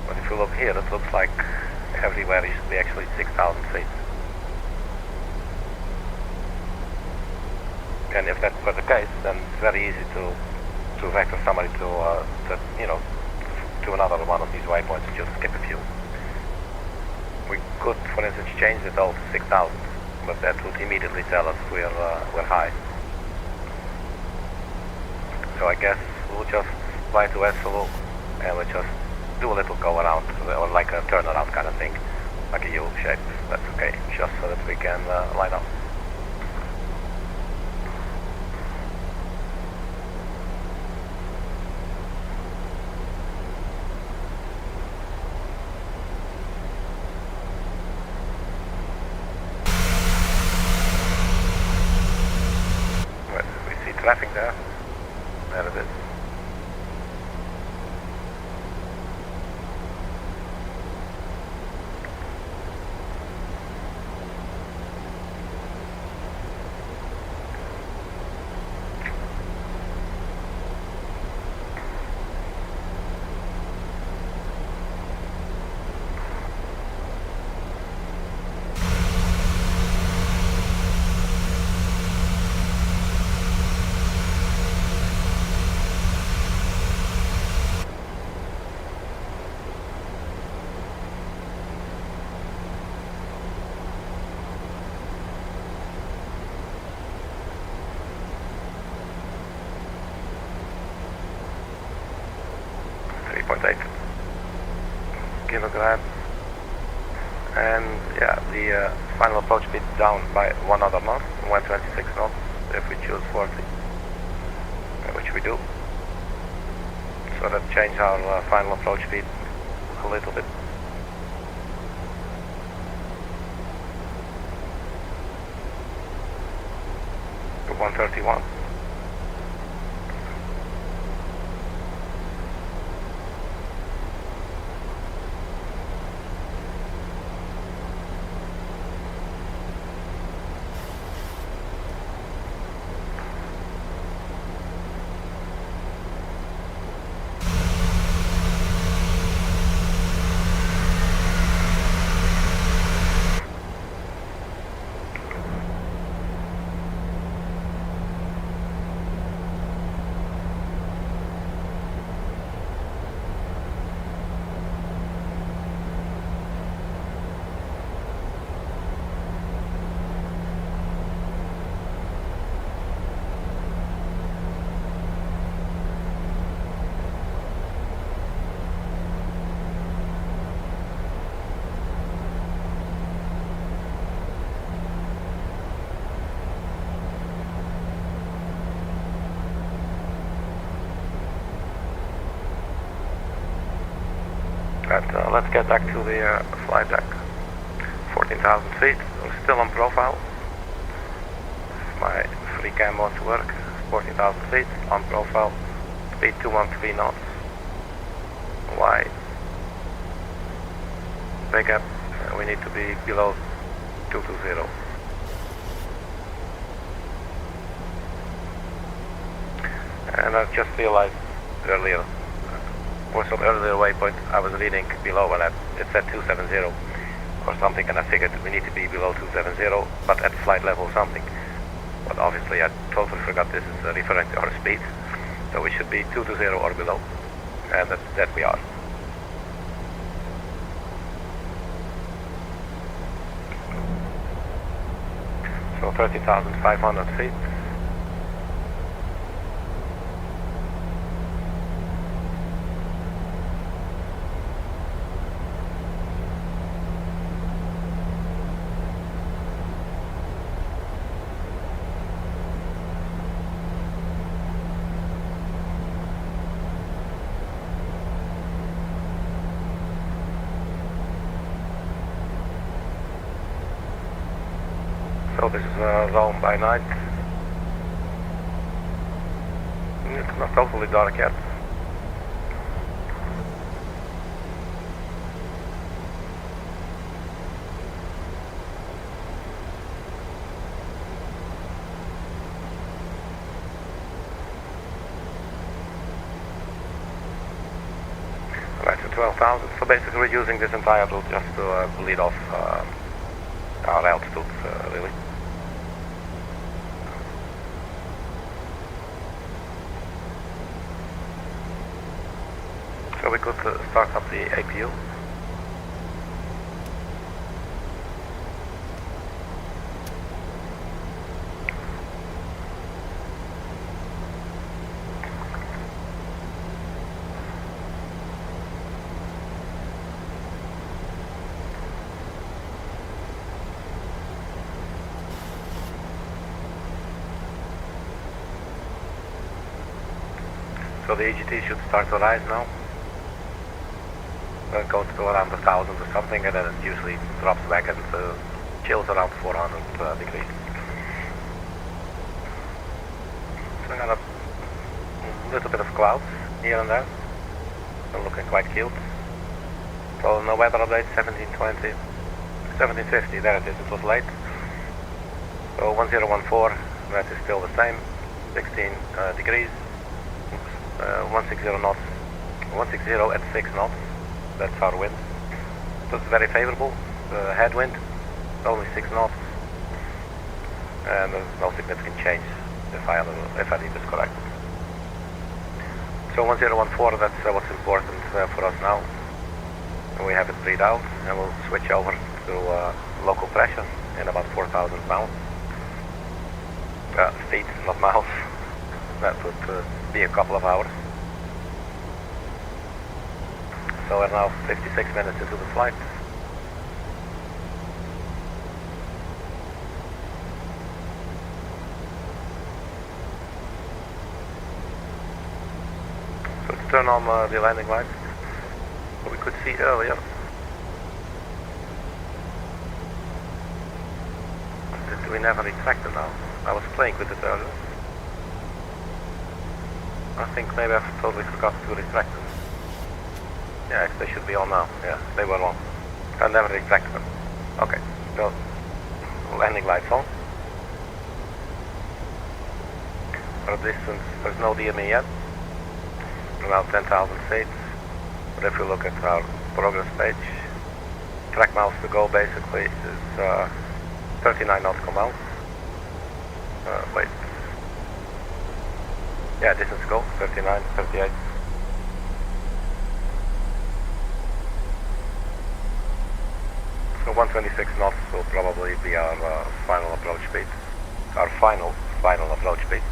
But if you look here, it looks like everywhere is actually 6,000 feet. And if that were the case, then it's very easy to vector somebody to to another one of these waypoints and just skip a few. We could, for instance, change it all to 6,000, but that would immediately tell us we're high. So I guess we'll just fly to Esfalu and we'll just do a little go around, or like a turnaround kind of thing, like a U shape. That's okay, just so that we can line up. We see traffic there. There it is. Kilogram, and yeah, the final approach speed down by 1 other knot, 126 knots if we choose 40, which we do. So that change our final approach speed a little bit. To 131. Alright, let's get back to the flight deck. 14,000 feet, we're still on profile. My free cam mode to work. 14,000 feet, on profile. Speed 213 knots. Wide. Wake up, we need to be below 220. And I just realized earlier, for some earlier waypoint, I was reading below and it said 270 or something, and I figured we need to be below 270, but at flight level something. But obviously I totally forgot this is referring to our speed, so we should be 220 or below, and that we are. So 30,500 feet. So this is Rome by night. It's not totally dark yet. Right, so 12,000. So basically we're using this entire route just to lead off our altitude, really. So we could start up the APU. So the EGT should start to rise now. It goes to around 1,000 or something, and then it usually drops back and chills around 400 degrees. So we got a little bit of clouds here and there. They're looking quite cute. So no weather update, 1720, 1750, there it is, it was late. So 1014, that is still the same, 16 degrees. 160 knots, 160 at 6 knots. That's our wind. So it's very favorable. Headwind, only 6 knots, and there's no significant change if I read this correct. So 1014, that's what's important for us now. And we have it breathed out, and we'll switch over to local pressure in about 4,000 pounds. Feet, not miles. That would be a couple of hours. So we're now 56 minutes into the flight. So let's turn on the landing lights. What we could see earlier. We never retracted now. I was playing with it earlier. I think maybe I totally forgot to retract them. Yeah, they should be on now. Yeah, they were on. I never retracted them. Okay, so landing lights on. Our distance, there's no DME yet. Around 10,000 feet. But if you look at our progress page, track miles to go basically is 39 nautical miles. Wait. Yeah, distance to go, 39, 38. So 126 knots will probably be our final approach speed. Our final approach speed.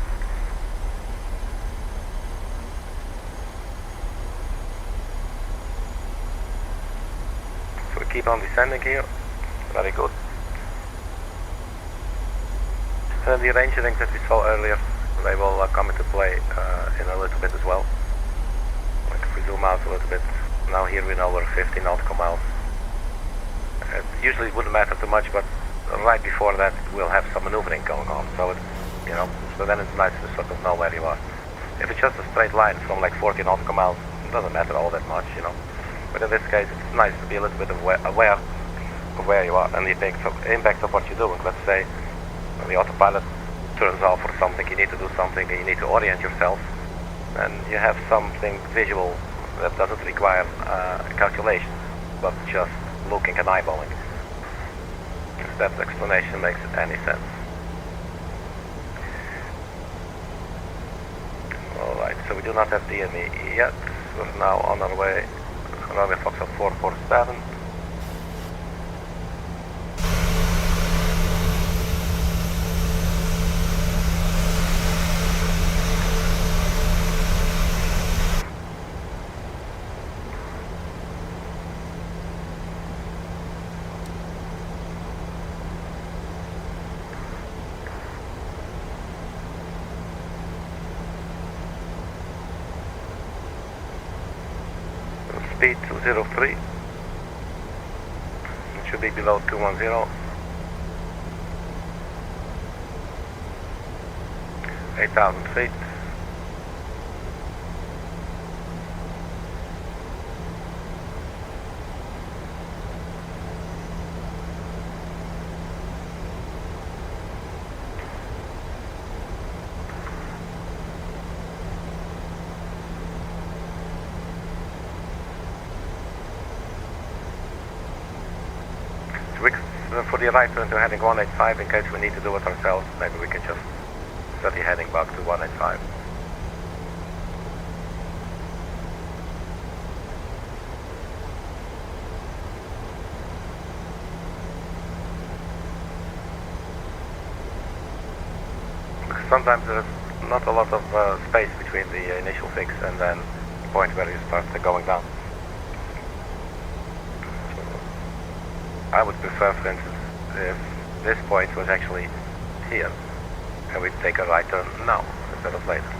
So we keep on descending here. Very good. And the arranging that we saw earlier, they will come into play in a little bit as well. Like if we zoom out a little bit, Now here we know we're 50 nautical miles. It usually wouldn't matter too much, but right before that we'll have some maneuvering going on, so it's, you know, so then it's nice to sort of know where you are. If it's just a straight line from like 40 nautical miles, it doesn't matter all that much, you know. But in this case, it's nice to be a little bit aware of where you are and the impact of what you're doing. Let's say the autopilot turns off or something, you need to do something, and you need to orient yourself, and you have something visual that doesn't require calculation, but just looking and eyeballing. If that explanation makes any sense. Alright, so we do not have DME yet. We're now on our way. Runway Foxtrot 447. Speed 203. It should be below 210. 8,000 feet. For the right turn to heading 185 in case we need to do it ourselves. Maybe we can just study heading back to 185. Because sometimes there's not a lot of space between the initial fix and then the point where you start going down. I would prefer, for instance, if this point was actually here, and we'd take a right turn now, instead of later.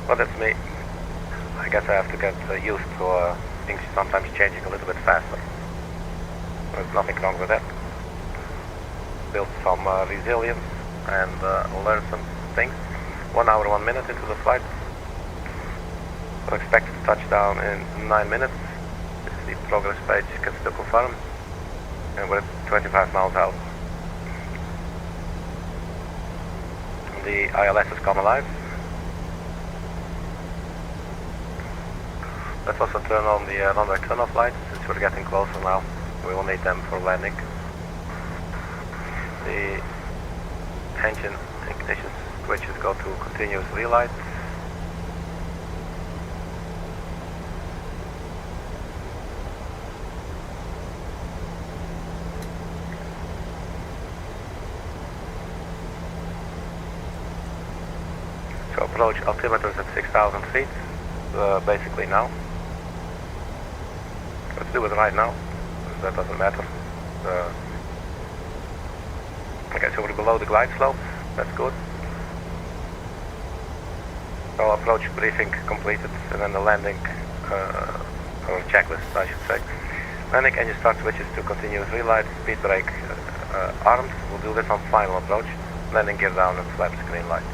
But that's me. I guess I have to get used to things sometimes changing a little bit faster. There's nothing wrong with that. Build some resilience and learn some things. 1 hour, 1 minute into the flight. So expected to touch down in 9 minutes. The progress page can still confirm. And we're at 25 miles out. The ILS has come alive. Let's also turn on the runway turn-off lights, since we're getting closer now. We will need them for landing. The engine ignition switches go to continuous relight. Approach altimeters at 6,000 feet, basically now. Let's do it right now, that doesn't matter. Okay, so we're below the glide slope, that's good. So approach briefing completed, and then the landing, or checklist I should say. Landing engine start switches to continuous relight, speed brake armed, we'll do this on final approach. Landing gear down and flaps green light.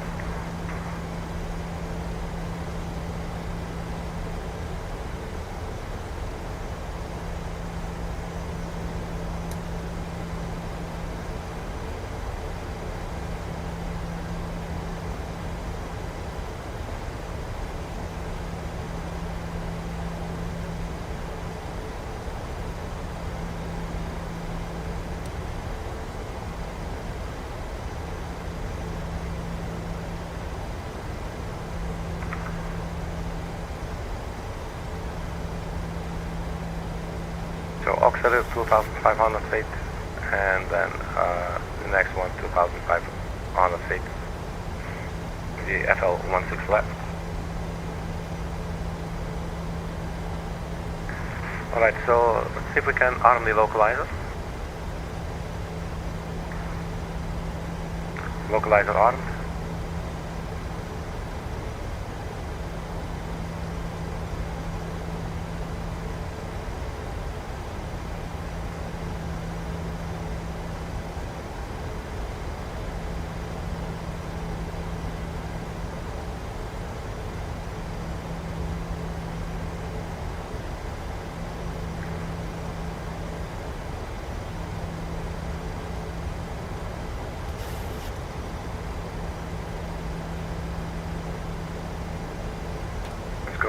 So auxiliary 2,500 feet, and then the next one 2,500 feet. The FL16 left. Alright, so let's see if we can arm the localizer. Localizer armed.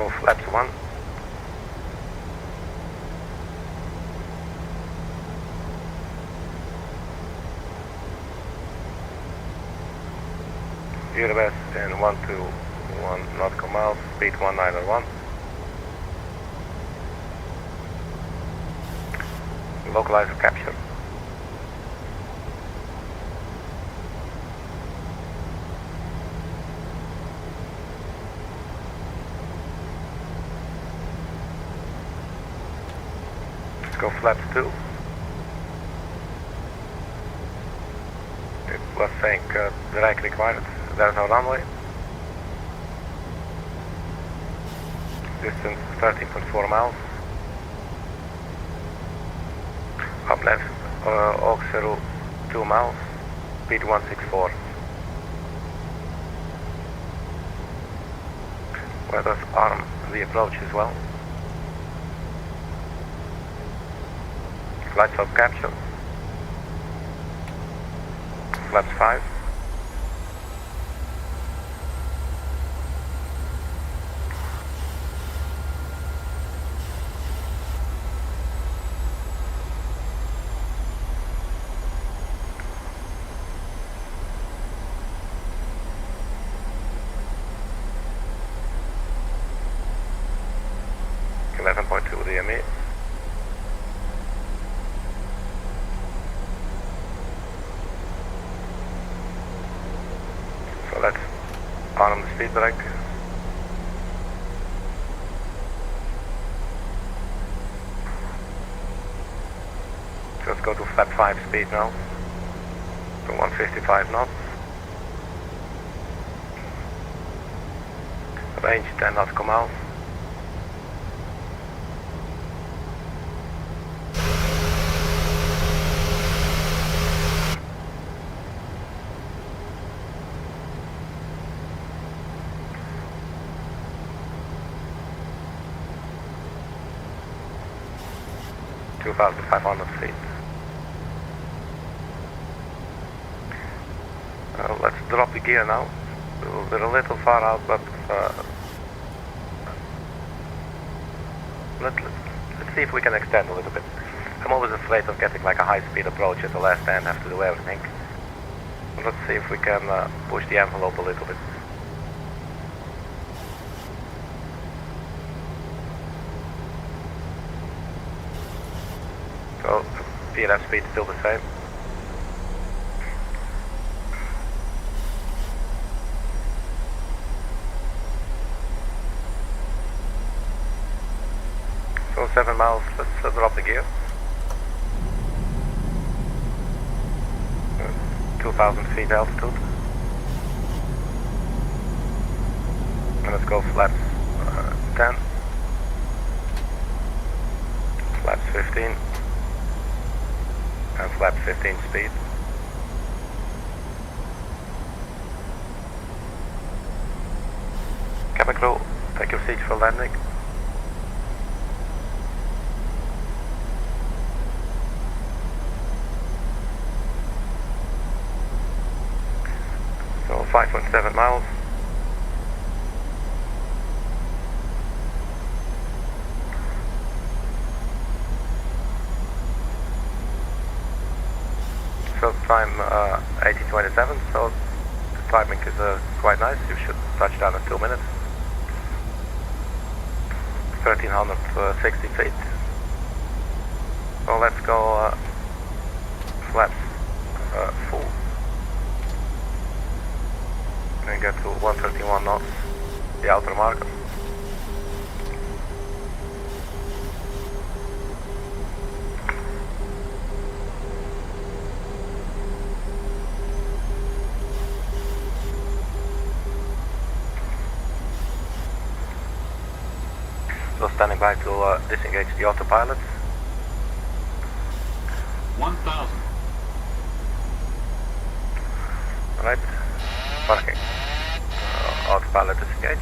Go flaps 1. US in 121 nautical miles, speed 191. Localizer capture. Let's go flaps 2. It was saying drag required. There's our runway. Distance 13.4 miles. Up left, Auxerre 2 miles, speed 164. Let us arm the approach as well. Flight stop capture. Flaps 5. DME. So let's arm the speed brake. Just go to flap 5 speed now, to 155 knots. Range 10 nautical miles. $2,500 feet. Let's drop the gear now. We're a little far out, but let's see if we can extend a little bit. I'm always afraid of getting like a high-speed approach at the last end, have to do everything. Let's see if we can push the envelope a little bit. So, VLF speed is still the same. So 7 miles, let's drop the gear. 2,000 feet altitude. And let's go flaps 10. Flaps 15. And flap 15 speed. Cabin crew, take your seats for landing. So 5.7 miles. So time 18:27, so the timing is quite nice. You should touch down in 2 minutes. 1,360 feet. So let's go flaps full and get to 131 knots, the outer marker. So standing by to disengage the autopilot. 1,000. Right, parking. Autopilot disengaged.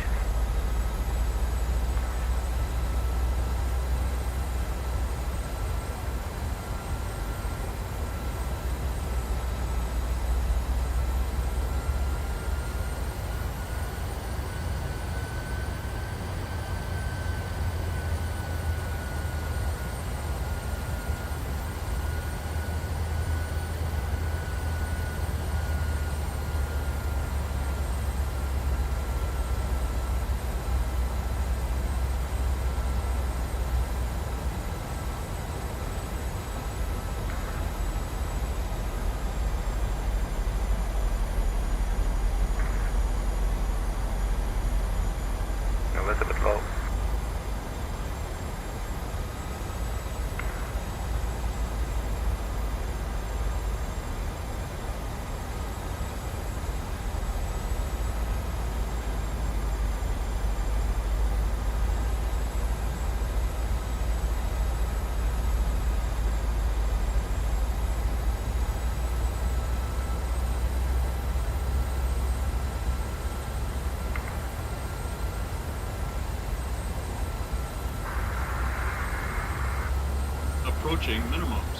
approaching minimums.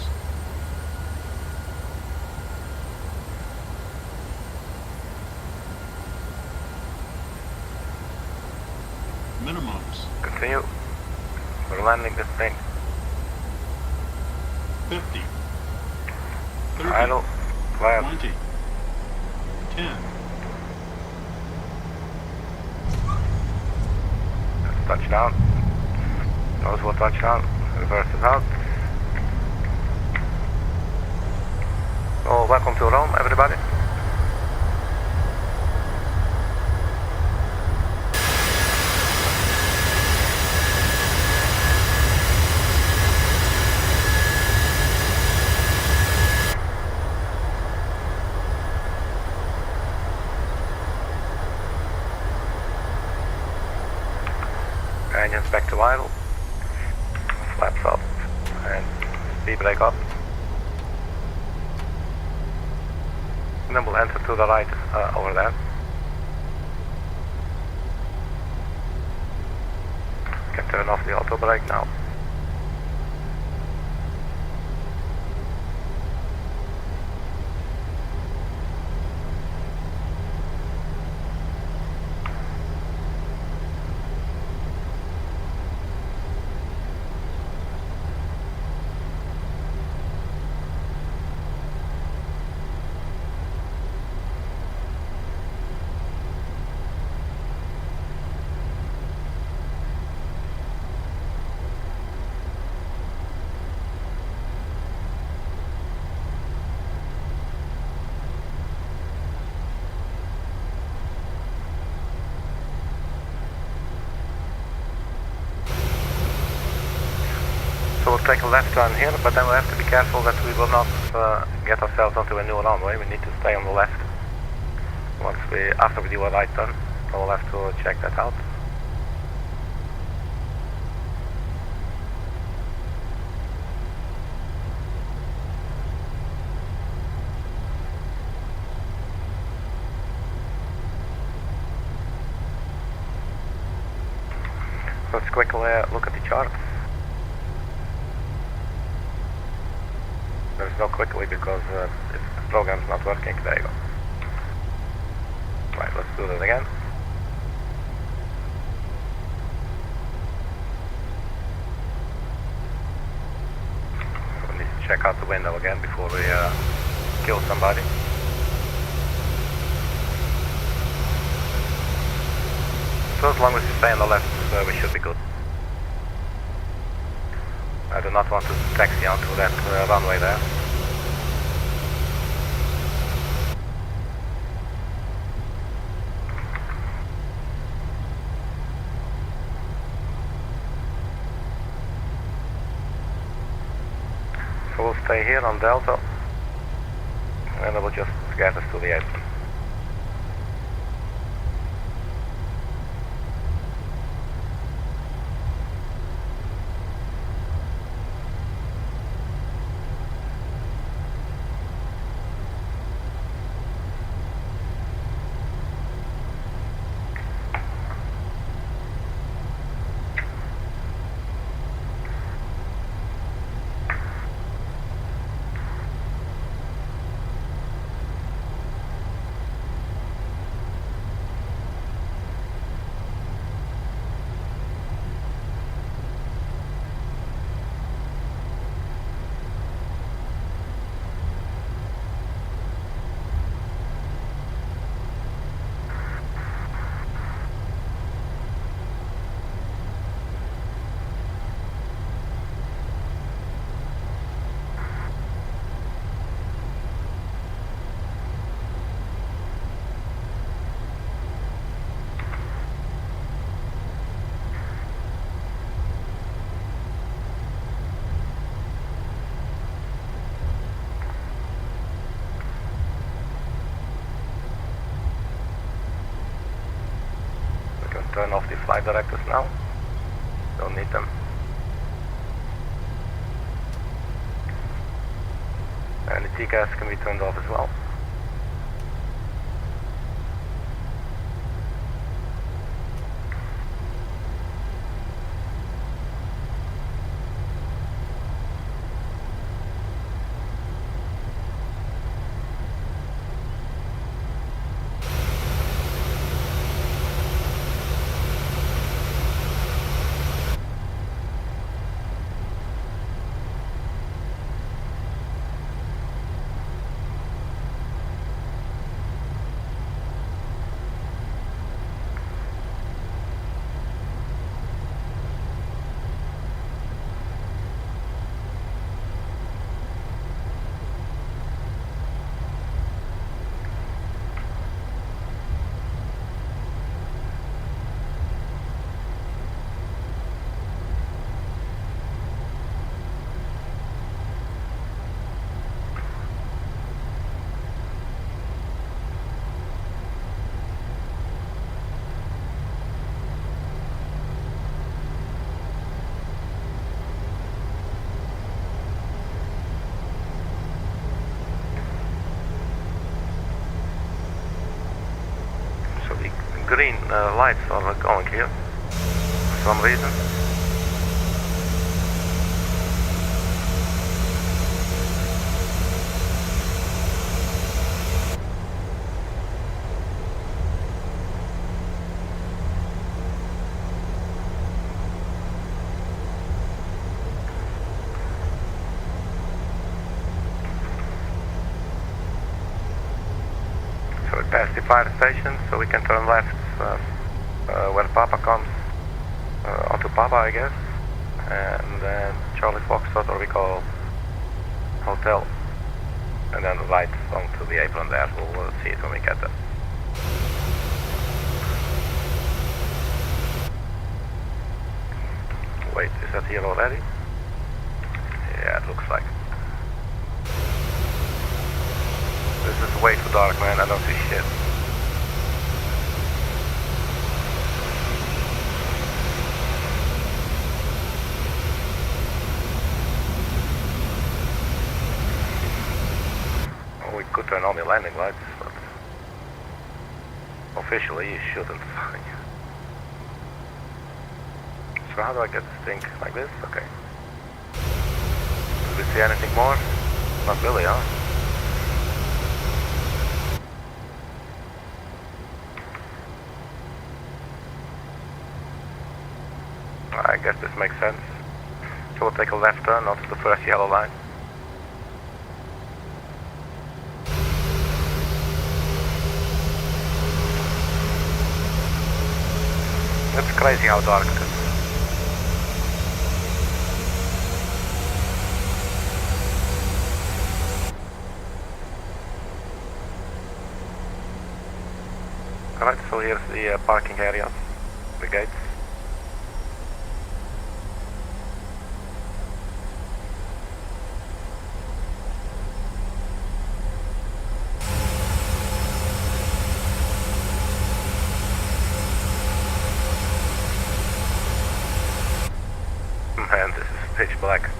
Minimums. Continue. We're landing this thing. 50. 30. Idle. Flat. 20. 10. Touchdown. Nose will touchdown. Reverse it out. So, welcome to Rome, everybody. Engines back to idle. Flaps up and speed brake up. And then we'll enter to the right over there. Can turn off the auto brake now. So we'll take a left turn here, but then we have to be careful that we will not get ourselves onto a new runway. We need to stay on the left. After we do a right turn, so we'll have to check that out. Let's quickly look at the chart. There's no quickly because the program's not working. There you go. Right, let's do that again. We need to check out the window again before we kill somebody. So as long as you stay on the left, we should be good. I do not want to taxi onto that runway there. So we'll stay here on Delta, and it will just get us to the edge. Turn off the flight directors now. Don't need them. And the TCAS can be turned off as well. green lights are going here for some reason. So we passed the fire station, so we can turn left where Papa comes onto Papa, I guess, and then Charlie Foxtrot, or we call Hotel, and then right onto the apron there. We'll see it when we get there. Wait, is that here already? Yeah, it looks like. This is way too dark, man. I don't see shit. Oh, we could turn on the landing lights, but officially you shouldn't. So how do I get this thing like this? Okay. Do we see anything more? Not really, huh? I guess this makes sense. So we'll take a left turn onto the first yellow line. It's crazy how dark it is. Alright, so here's the parking area, the gates. Man, this is pitch black.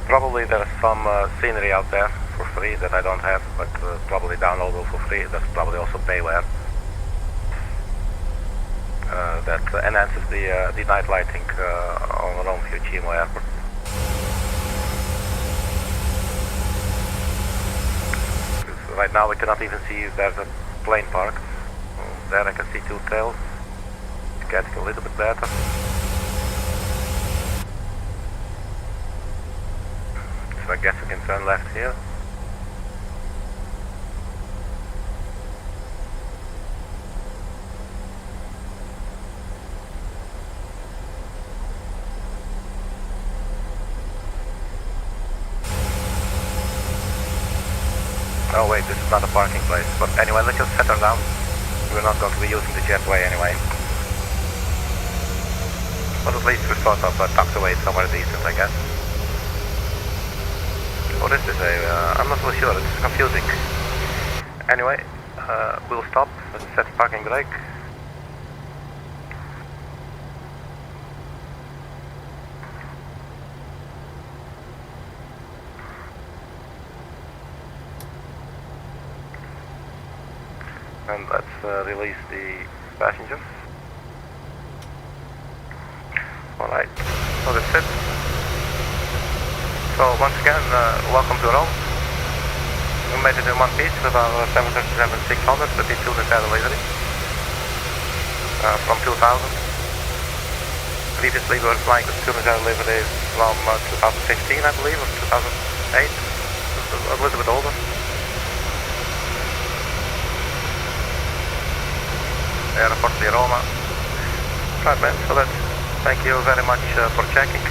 Probably there's some scenery out there for free that I don't have, but probably downloadable for free. That's probably also payware. That enhances the night lighting on Rome Fiumicino Airport. Right now we cannot even see if there's a plane parked. There I can see two tails. It's getting a little bit better. So I guess we can turn left here. Oh wait, this is not a parking place. But anyway, let's just set her down. We're not going to be using the jetway anyway. But at least we're sort of tucked away somewhere decent, I guess. What is this? I'm not really sure, it's confusing. Anyway, we'll stop, let's set the parking brake. And let's release the passengers. Alright, so that's it. So once again, welcome to Rome. We made it in one piece with our 737-600 with the Tunisair livery from 2000. Previously we were flying with Tunisair livery from 2015, I believe, or 2008, a little bit older. Airport di Roma. Right, man, so thank you very much for checking.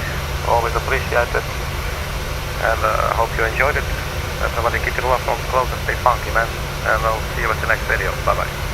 Always appreciate it. And hope you enjoyed it. Everybody keep your loved ones close and stay funky, man. And I'll see you at the next video. Bye bye.